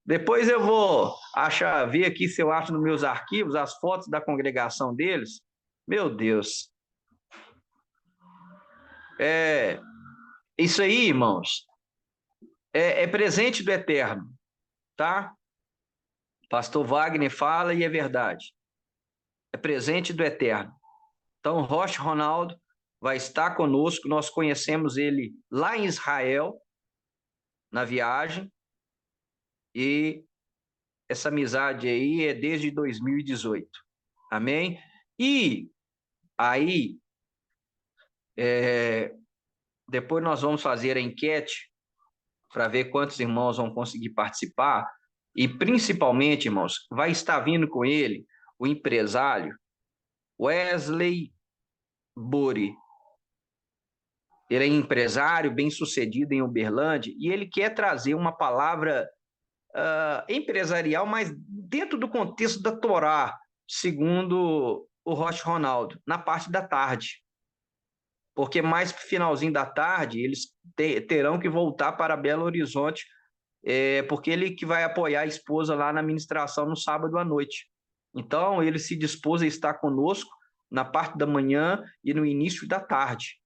Depois eu vou ver aqui se eu acho nos meus arquivos as fotos da congregação deles. Meu Deus. Isso aí, irmãos, é presente do Eterno, tá? Pastor Wagner fala e é verdade. É presente do Eterno. Então, Rocha Ronaldo vai estar conosco. Nós conhecemos ele lá em Israel, na viagem. E essa amizade aí é desde 2018. Amém? E aí, depois nós vamos fazer a enquete para ver quantos irmãos vão conseguir participar. E, principalmente, irmãos, vai estar vindo com ele o empresário Wesley Bori. Ele é empresário, bem-sucedido em Uberlândia, e ele quer trazer uma palavra empresarial, mas dentro do contexto da Torá, segundo o Rocha Ronaldo, na parte da tarde. Porque mais para o finalzinho da tarde, eles terão que voltar para Belo Horizonte, porque ele que vai apoiar a esposa lá na ministração no sábado à noite. Então, ele se dispôs a estar conosco na parte da manhã e no início da tarde.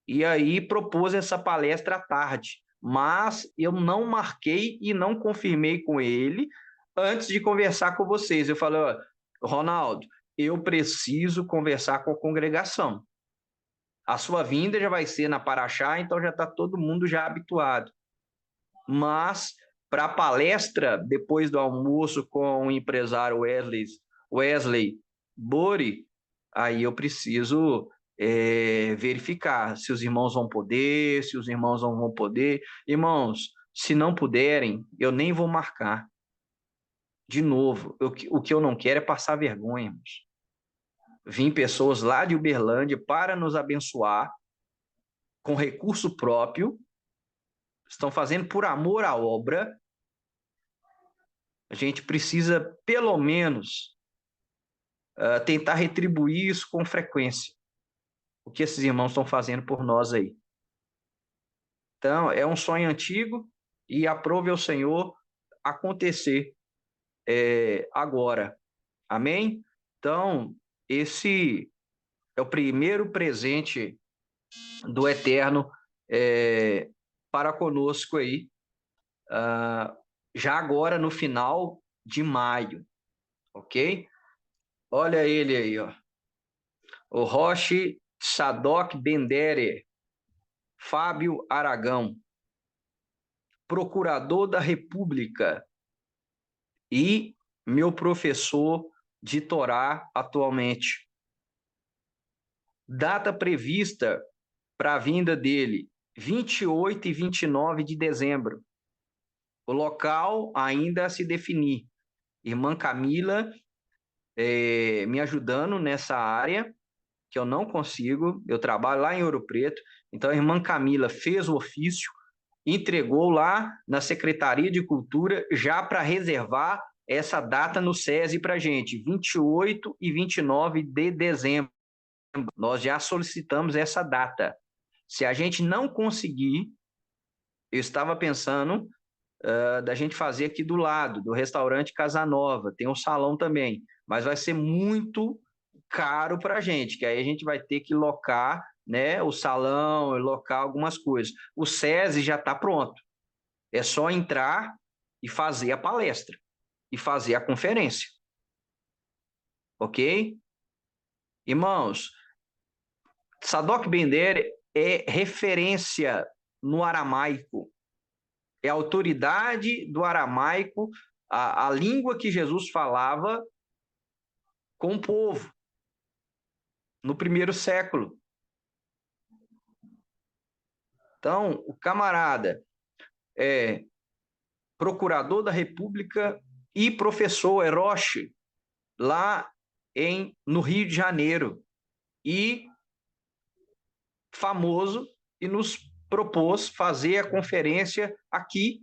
E aí propôs essa palestra à tarde, mas eu não marquei e não confirmei com ele antes de conversar com vocês. Eu falei, Ronaldo, eu preciso conversar com a congregação. A sua vinda já vai ser na Paraxá, então já está todo mundo já habituado. Mas para a palestra, depois do almoço com o empresário Wesley Bori, aí eu preciso verificar se os irmãos vão poder, se os irmãos não vão poder. Irmãos, se não puderem, eu nem vou marcar. De novo, o que eu não quero é passar vergonha, irmãos. Vim pessoas lá de Uberlândia para nos abençoar com recurso próprio, estão fazendo por amor à obra. A gente precisa, pelo menos, tentar retribuir isso com frequência. O que esses irmãos estão fazendo por nós aí. Então, é um sonho antigo e aprove ao Senhor acontecer agora. Amém? Então, esse é o primeiro presente do Eterno para conosco aí, já agora no final de maio, ok? Olha ele aí, ó. O Roche Sadoc Bendere, Fábio Aragão, procurador da República e meu professor de Torá atualmente. Data prevista para a vinda dele, 28 e 29 de dezembro. O local ainda a se definir. Irmã Camila me ajudando nessa área, que eu não consigo, eu trabalho lá em Ouro Preto, então a irmã Camila fez o ofício, entregou lá na Secretaria de Cultura já para reservar essa data no SESI para a gente, 28 e 29 de dezembro. Nós já solicitamos essa data. Se a gente não conseguir, eu estava pensando da gente fazer aqui do lado, do restaurante Casanova, tem um salão também, mas vai ser muito caro para a gente, que aí a gente vai ter que locar, né, o salão, locar algumas coisas. O SESI já está pronto, é só entrar e fazer a palestra, e fazer a conferência, ok? Irmãos, Sadoc Bender é referência no aramaico, é a autoridade do aramaico, a língua que Jesus falava com o povo no primeiro século. Então, o camarada é procurador da República e professor Eroche, lá no Rio de Janeiro, e famoso, e nos propôs fazer a conferência aqui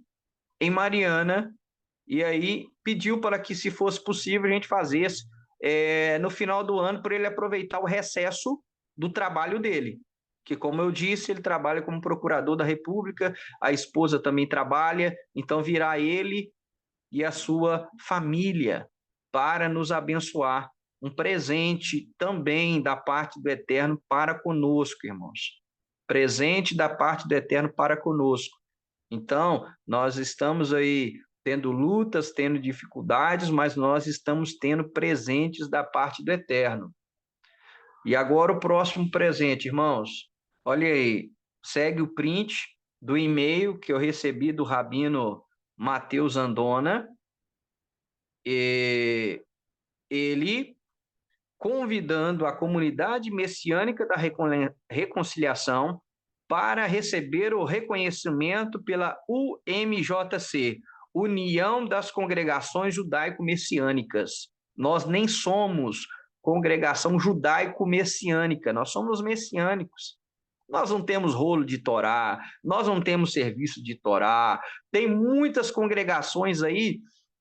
em Mariana, e aí pediu para que, se fosse possível, a gente fazesse no final do ano, para ele aproveitar o recesso do trabalho dele. Que, como eu disse, ele trabalha como procurador da República, a esposa também trabalha, então virá ele e a sua família para nos abençoar. Um presente também da parte do Eterno para conosco, irmãos. Presente da parte do Eterno para conosco. Então, nós estamos aí tendo lutas, tendo dificuldades, mas nós estamos tendo presentes da parte do Eterno. E agora o próximo presente, irmãos. Olha aí, segue o print do e-mail que eu recebi do Rabino Mateus Andona. E ele convidando a comunidade messiânica da reconciliação para receber o reconhecimento pela UMJC, União das Congregações Judaico-Messiânicas. Nós nem somos congregação judaico-messiânica, nós somos messiânicos. Nós não temos rolo de Torá, nós não temos serviço de Torá. Tem muitas congregações aí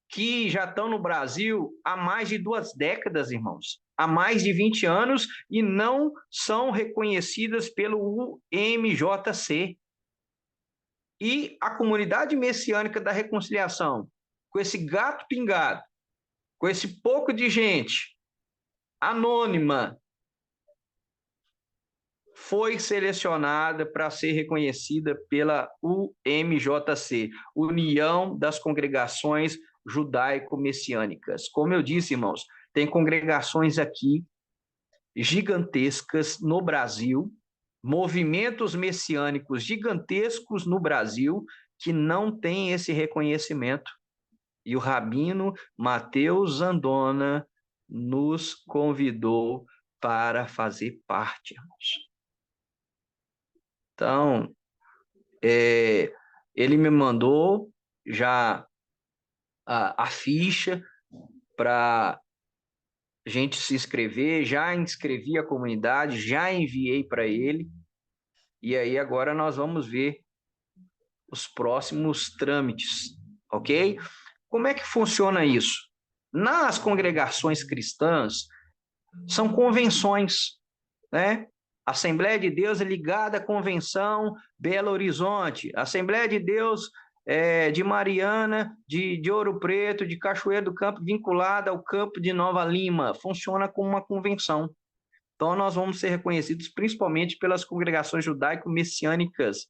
que já estão no Brasil há mais de 2 décadas, irmãos, há mais de 20 anos, e não são reconhecidas pelo UMJC. E a comunidade messiânica da reconciliação, com esse gato pingado, com esse pouco de gente anônima, foi selecionada para ser reconhecida pela UMJC, União das Congregações Judaico-Messiânicas. Como eu disse, irmãos, tem congregações aqui gigantescas no Brasil, movimentos messiânicos gigantescos no Brasil que não têm esse reconhecimento. E o Rabino Mateus Andona nos convidou para fazer parte, irmãos. Então, ele me mandou já a ficha, para a gente se inscrever, já inscrevi a comunidade, já enviei para ele, e aí agora nós vamos ver os próximos trâmites, ok? Como é que funciona isso? Nas congregações cristãs, são convenções, né? Assembleia de Deus é ligada à Convenção Belo Horizonte, Assembleia de Deus de Mariana, de Ouro Preto, de Cachoeiro do Campo, vinculada ao campo de Nova Lima, funciona como uma convenção. Então, nós vamos ser reconhecidos principalmente pelas congregações judaico-messiânicas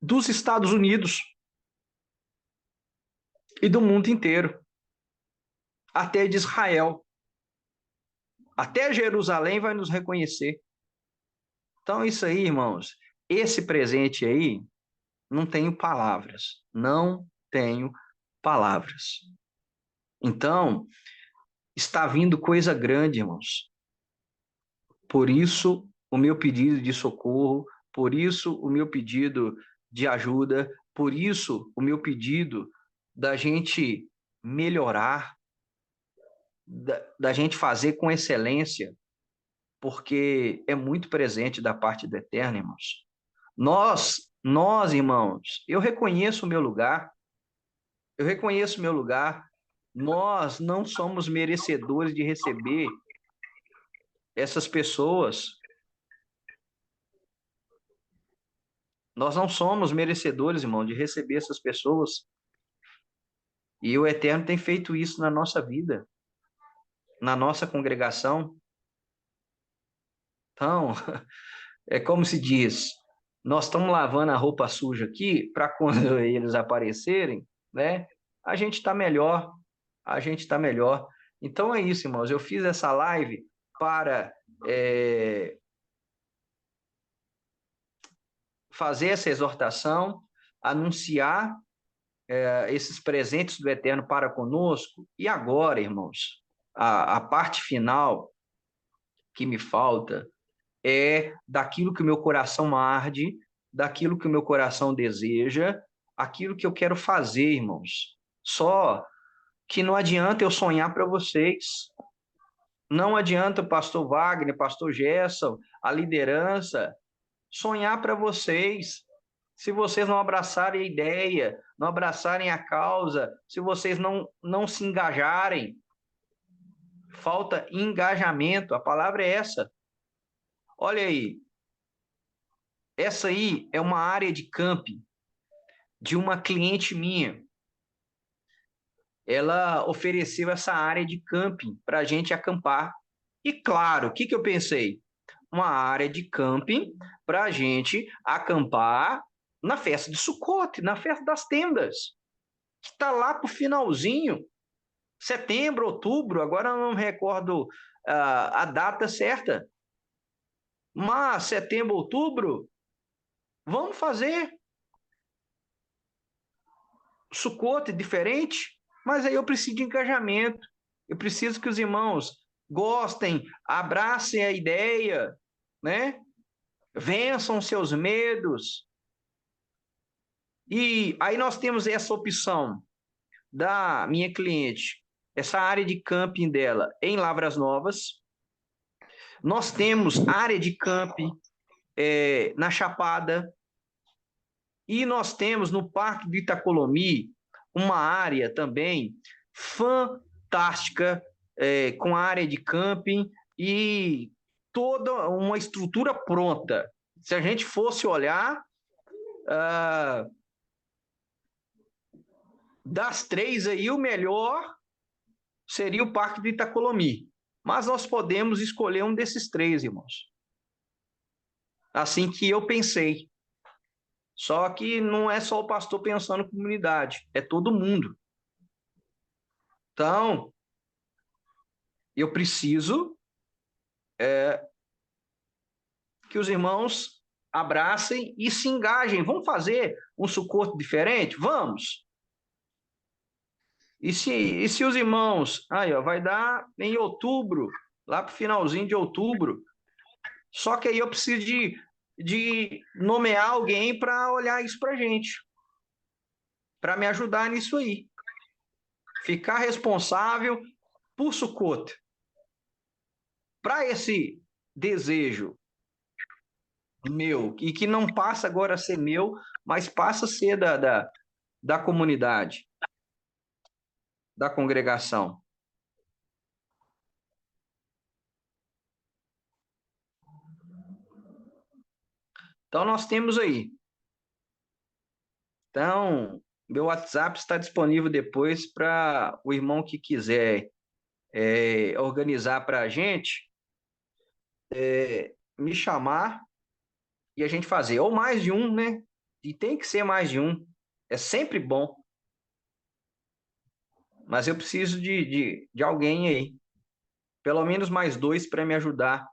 dos Estados Unidos e do mundo inteiro, até de Israel. Até Jerusalém vai nos reconhecer. Então, isso aí, irmãos, esse presente aí, não tenho palavras. Não tenho palavras. Então, está vindo coisa grande, irmãos. Por isso, o meu pedido de socorro, por isso, o meu pedido de ajuda, por isso, o meu pedido da gente melhorar, da gente fazer com excelência, porque é muito presente da parte do Eterno, irmãos. Nós, irmãos, eu reconheço o meu lugar, nós não somos merecedores de receber essas pessoas, nós não somos merecedores, irmão, de receber essas pessoas, e o Eterno tem feito isso na nossa vida, na nossa congregação. Então, é como se diz, nós estamos lavando a roupa suja aqui para quando eles aparecerem, né? A gente está melhor, a gente está melhor. Então é isso, irmãos. Eu fiz essa live para fazer essa exortação, anunciar esses presentes do Eterno para conosco. E agora, irmãos, a parte final que me falta é daquilo que o meu coração arde, daquilo que o meu coração deseja, aquilo que eu quero fazer, irmãos. Só que não adianta eu sonhar para vocês. Não adianta o pastor Wagner, pastor Gerson, a liderança, sonhar para vocês. Se vocês não abraçarem a ideia, não abraçarem a causa, se vocês não se engajarem, falta engajamento, a palavra é essa. Olha aí, essa aí é uma área de camping de uma cliente minha. Ela ofereceu essa área de camping para a gente acampar. E claro, o que eu pensei? Uma área de camping para a gente acampar na festa de Sucote, na festa das tendas, que está lá para o finalzinho, setembro, outubro, agora eu não me recordo a data certa, mas setembro, outubro, vamos fazer Sucote diferente, mas aí eu preciso de engajamento, eu preciso que os irmãos gostem, abracem a ideia, né? Vençam seus medos. E aí nós temos essa opção da minha cliente, essa área de camping dela em Lavras Novas. Nós temos área de camping na Chapada. E nós temos no Parque do Itacolomi uma área também fantástica, com área de camping e toda uma estrutura pronta. Se a gente fosse olhar, das três aí, o melhor seria o Parque do Itacolomi. Mas nós podemos escolher um desses três, irmãos. Assim que eu pensei. Só que não é só o pastor pensando na comunidade, é todo mundo. Então, eu preciso que os irmãos abracem e se engajem. Vamos fazer um Sucote diferente? Vamos. E se os irmãos... Aí, ó, vai dar em outubro, lá para o finalzinho de outubro. Só que aí eu preciso de nomear alguém para olhar isso para a gente, para me ajudar nisso aí. ficar responsável por Sukkot. Para esse desejo meu, e que não passa agora a ser meu, mas passa a ser da comunidade, da congregação. Então, nós temos aí. Então, meu WhatsApp está disponível depois para o irmão que quiser organizar para a gente, me chamar e a gente fazer. Ou mais de um, né? E tem que ser mais de um. É sempre bom. Mas eu preciso de alguém aí. Pelo menos mais dois para me ajudar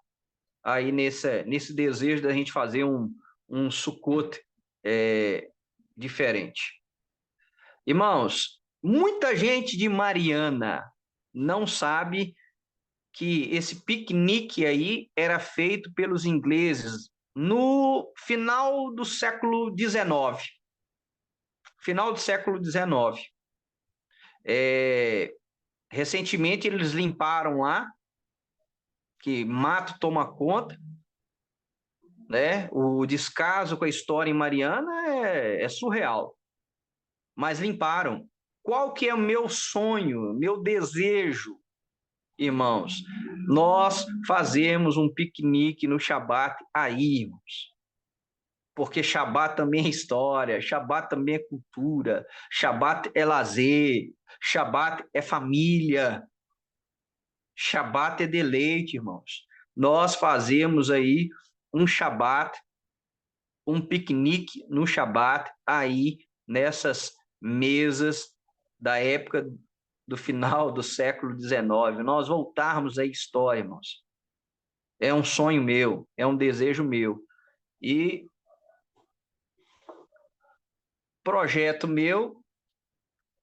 aí nesse desejo da gente fazer um Sukkot é, diferente. Irmãos, muita gente de Mariana não sabe que esse piquenique aí era feito pelos ingleses no final do século XIX. Final do século XIX. Recentemente eles limparam lá, que mato toma conta, né? O descaso com a história em Mariana é surreal. Mas limparam. Qual que é o meu sonho, meu desejo, irmãos? Nós fazemos um piquenique no Shabat aí, irmãos. Porque Shabat também é história, Shabat também é cultura, Shabat é lazer, Shabat é família, Shabat é deleite, irmãos. Nós fazemos aí um Shabat, um piquenique no Shabat, aí nessas mesas da época do final do século XIX. Nós voltarmos à história, irmãos. É um sonho meu, é um desejo meu. E projeto meu,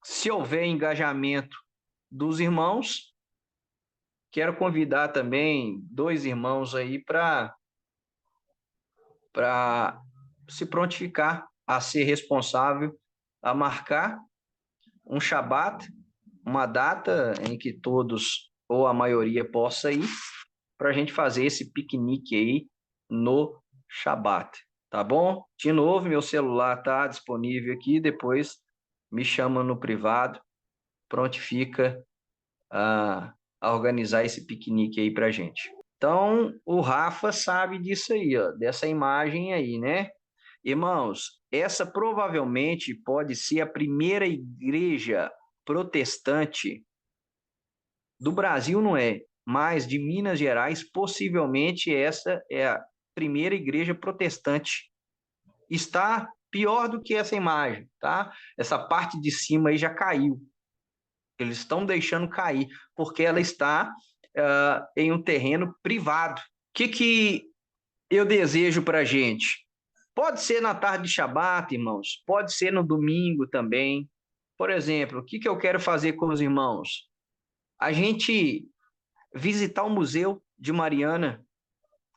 se houver engajamento dos irmãos, quero convidar também dois irmãos aí para se prontificar a ser responsável a marcar um Shabat, uma data em que todos ou a maioria possa ir, para a gente fazer esse piquenique aí no Shabat, tá bom? De novo, meu celular está disponível aqui, depois me chama no privado, prontifica a organizar esse piquenique aí para gente. Então, o Rafa sabe disso aí, ó, dessa imagem aí, né? Irmãos, essa provavelmente pode ser a primeira igreja protestante do Brasil, não é, mas de Minas Gerais, possivelmente essa é a primeira igreja protestante. Está pior do que essa imagem, tá? Essa parte de cima aí já caiu. Eles estão deixando cair, porque ela está em um terreno privado. O que eu desejo para a gente? Pode ser na tarde de Shabat, irmãos. Pode ser no domingo também. Por exemplo, o que eu quero fazer com os irmãos? A gente visitar o Museu de Mariana,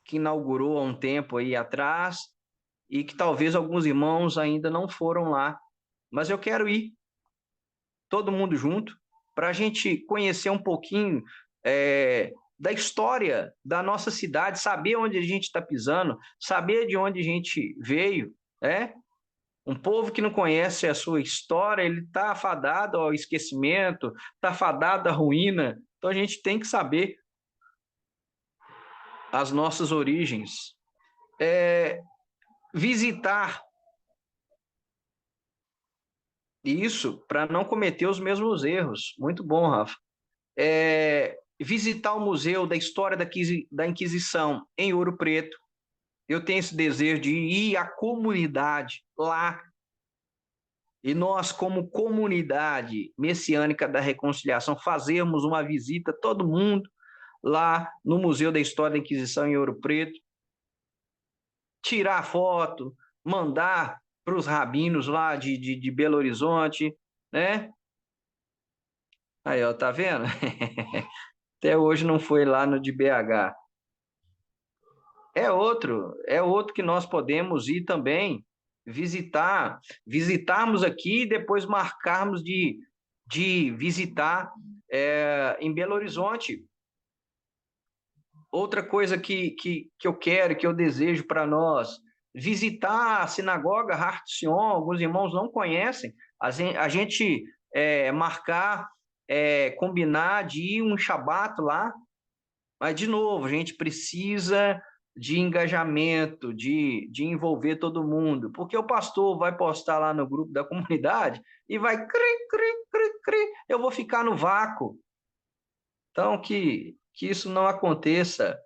que inaugurou há um tempo aí atrás, e que talvez alguns irmãos ainda não foram lá. Mas eu quero ir, todo mundo junto, para a gente conhecer um pouquinho da história da nossa cidade, saber onde a gente está pisando, saber de onde a gente veio, né? Um povo que não conhece a sua história, ele está afadado ao esquecimento, está afadado à ruína. Então a gente tem que saber as nossas origens. Visitar isso para não cometer os mesmos erros. Muito bom, Rafa. Visitar o Museu da História da Inquisição em Ouro Preto. Eu tenho esse desejo de ir à comunidade lá. E nós, como comunidade messiânica da reconciliação, fazermos uma visita, todo mundo, lá no Museu da História da Inquisição em Ouro Preto, tirar foto, mandar para os rabinos lá de Belo Horizonte, né? Aí, ó, tá vendo? Até hoje não foi lá no de BH. É outro que nós podemos ir também visitarmos aqui e depois marcarmos de de visitar em Belo Horizonte. Outra coisa que eu quero, que eu desejo para nós, visitar a sinagoga Har Sion. Alguns irmãos não conhecem. A gente marcar, combinar de ir um Shabat lá, mas, de novo, a gente precisa de engajamento, de envolver todo mundo, porque o pastor vai postar lá no grupo da comunidade e vai cri, cri, cri, cri, eu vou ficar no vácuo. Então, que isso não aconteça.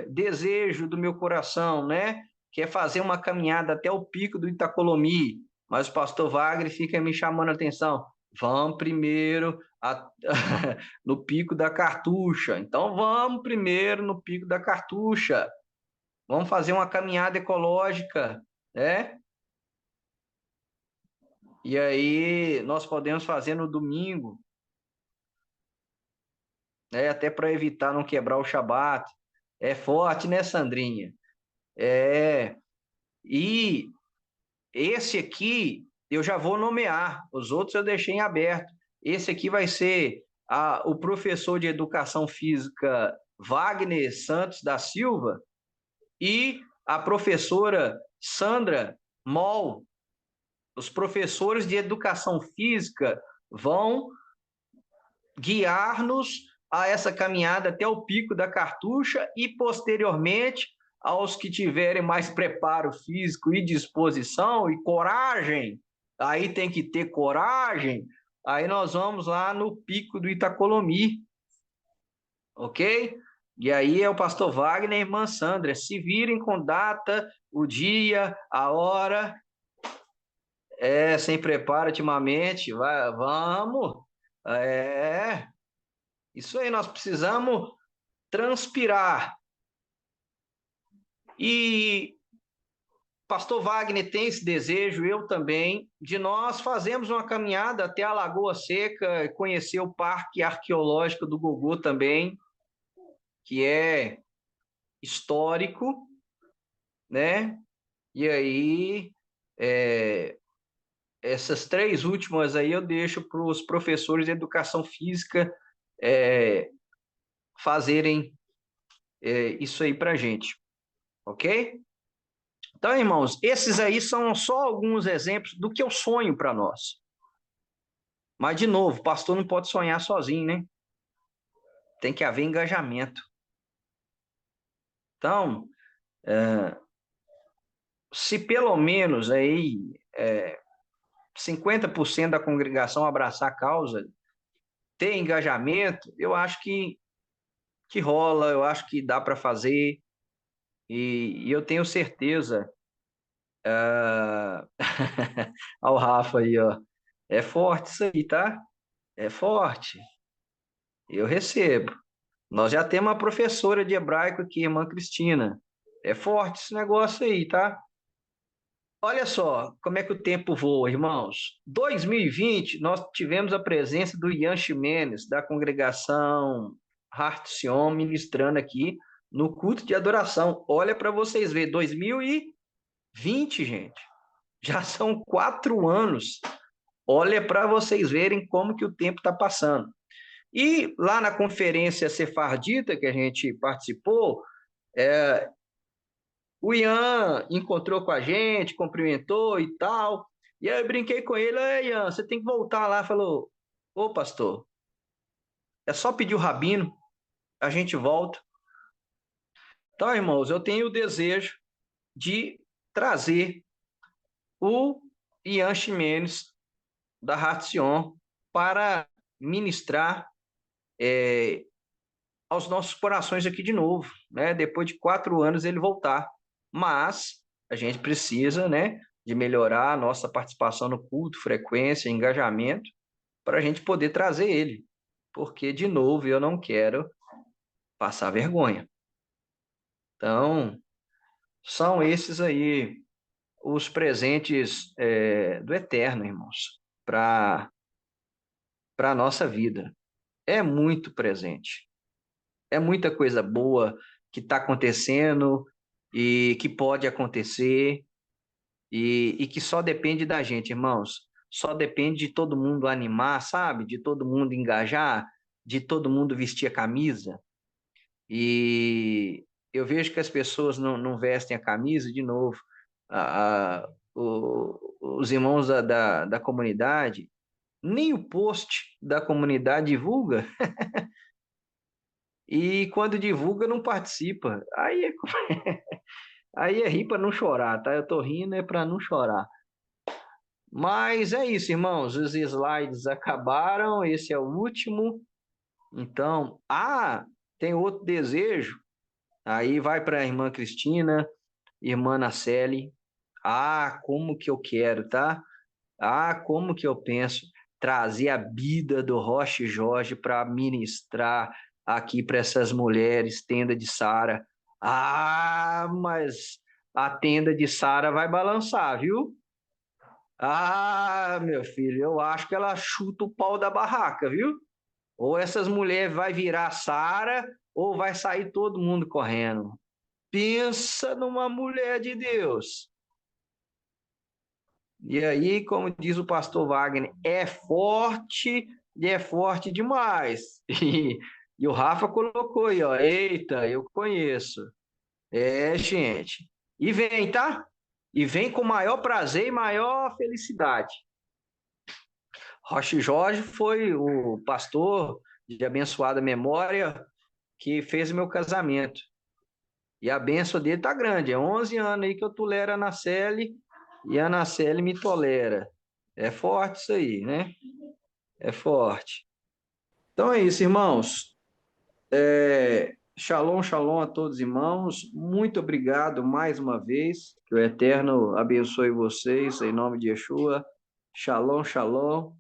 Desejo do meu coração, né? Que é fazer uma caminhada até o pico do Itacolomi, mas o pastor Wagner fica me chamando a atenção. Vamos primeiro no pico da Cartucha. Então vamos primeiro no pico da Cartucha. Vamos fazer uma caminhada ecológica, né? E aí nós podemos fazer no domingo, né? Até para evitar não quebrar o Shabat. É forte, né, Sandrinha? É. E esse aqui eu já vou nomear, os outros eu deixei em aberto. Esse aqui vai ser o professor de educação física Wagner Santos da Silva e a professora Sandra Moll. Os professores de educação física vão guiar-nos a essa caminhada até o pico da Cartucha e, posteriormente, aos que tiverem mais preparo físico e disposição e coragem, aí tem que ter coragem, aí nós vamos lá no pico do Itacolomi, ok? E aí é o pastor Wagner e a irmã Sandra, se virem com data, o dia, a hora, sem preparo ultimamente, vamos, isso aí, nós precisamos transpirar. E pastor Wagner tem esse desejo, eu também, de nós fazermos uma caminhada até a Lagoa Seca, conhecer o Parque Arqueológico do Gogô também, que é histórico, né? E aí, essas três últimas aí eu deixo para os professores de educação física fazerem isso aí para a gente, ok? Então, irmãos, esses aí são só alguns exemplos do que eu sonho para nós. Mas, de novo, o pastor não pode sonhar sozinho, né? Tem que haver engajamento. Então, se pelo menos aí 50% da congregação abraçar a causa, ter engajamento, eu acho que rola, eu acho que dá para fazer. E eu tenho certeza. Olha o Rafa aí, ó. É forte isso aí, tá? É forte. Eu recebo. Nós já temos uma professora de hebraico aqui, irmã Cristina. É forte esse negócio aí, tá? Olha só como é que o tempo voa, irmãos. 2020, nós tivemos a presença do Ian Ximenes, da congregação Heart Sion, ministrando aqui no culto de adoração. Olha para vocês verem, 2020, gente. Já são 4 anos. Olha para vocês verem como que o tempo está passando. E lá na conferência Sefardita que a gente participou, o Ian encontrou com a gente, cumprimentou e tal. E aí eu brinquei com ele: Ian, você tem que voltar lá. Falou: ô pastor, é só pedir o rabino, a gente volta. Então, irmãos, eu tenho o desejo de trazer o Ian Ximenes da Ratzion para ministrar aos nossos corações aqui de novo, né? Depois de 4 anos ele voltar. Mas a gente precisa, né, de melhorar a nossa participação no culto, frequência, engajamento, para a gente poder trazer ele. Porque, de novo, eu não quero passar vergonha. Então, são esses aí os presentes do Eterno, irmãos, para a nossa vida. É muito presente. É muita coisa boa que está acontecendo e que pode acontecer e que só depende da gente, irmãos. só depende de todo mundo animar, sabe? De todo mundo engajar, de todo mundo vestir a camisa. E eu vejo que as pessoas não vestem a camisa, de novo. Os irmãos da comunidade, nem o post da comunidade divulga, e quando divulga, não participa. Aí é rir para não chorar, tá? Eu tô rindo é para não chorar. Mas é isso, irmãos. Os slides acabaram, esse é o último. Então, tem outro desejo. Aí vai para a irmã Cristina, irmã Naceli. Como que eu quero, tá? Como que eu penso trazer a vida do Rocha Jorge para ministrar aqui para essas mulheres, tenda de Sara. Mas a tenda de Sara vai balançar, viu? Meu filho, eu acho que ela chuta o pau da barraca, viu? Ou essas mulheres vai virar Sara, ou vai sair todo mundo correndo. Pensa numa mulher de Deus. E aí, como diz o pastor Wagner, é forte e é forte demais. E o Rafa colocou aí, ó. Eita, eu conheço. Gente. E vem, tá? E vem com maior prazer e maior felicidade. Rocha Jorge foi o pastor de abençoada memória que fez o meu casamento. E a benção dele tá grande. É 11 anos aí que eu tolero a Nacelle e a Nacelle me tolera. É forte isso aí, né? É forte. Então é isso, irmãos. Shalom, shalom a todos, irmãos. Muito obrigado mais uma vez. Que o Eterno abençoe vocês, em nome de Yeshua. Shalom, shalom.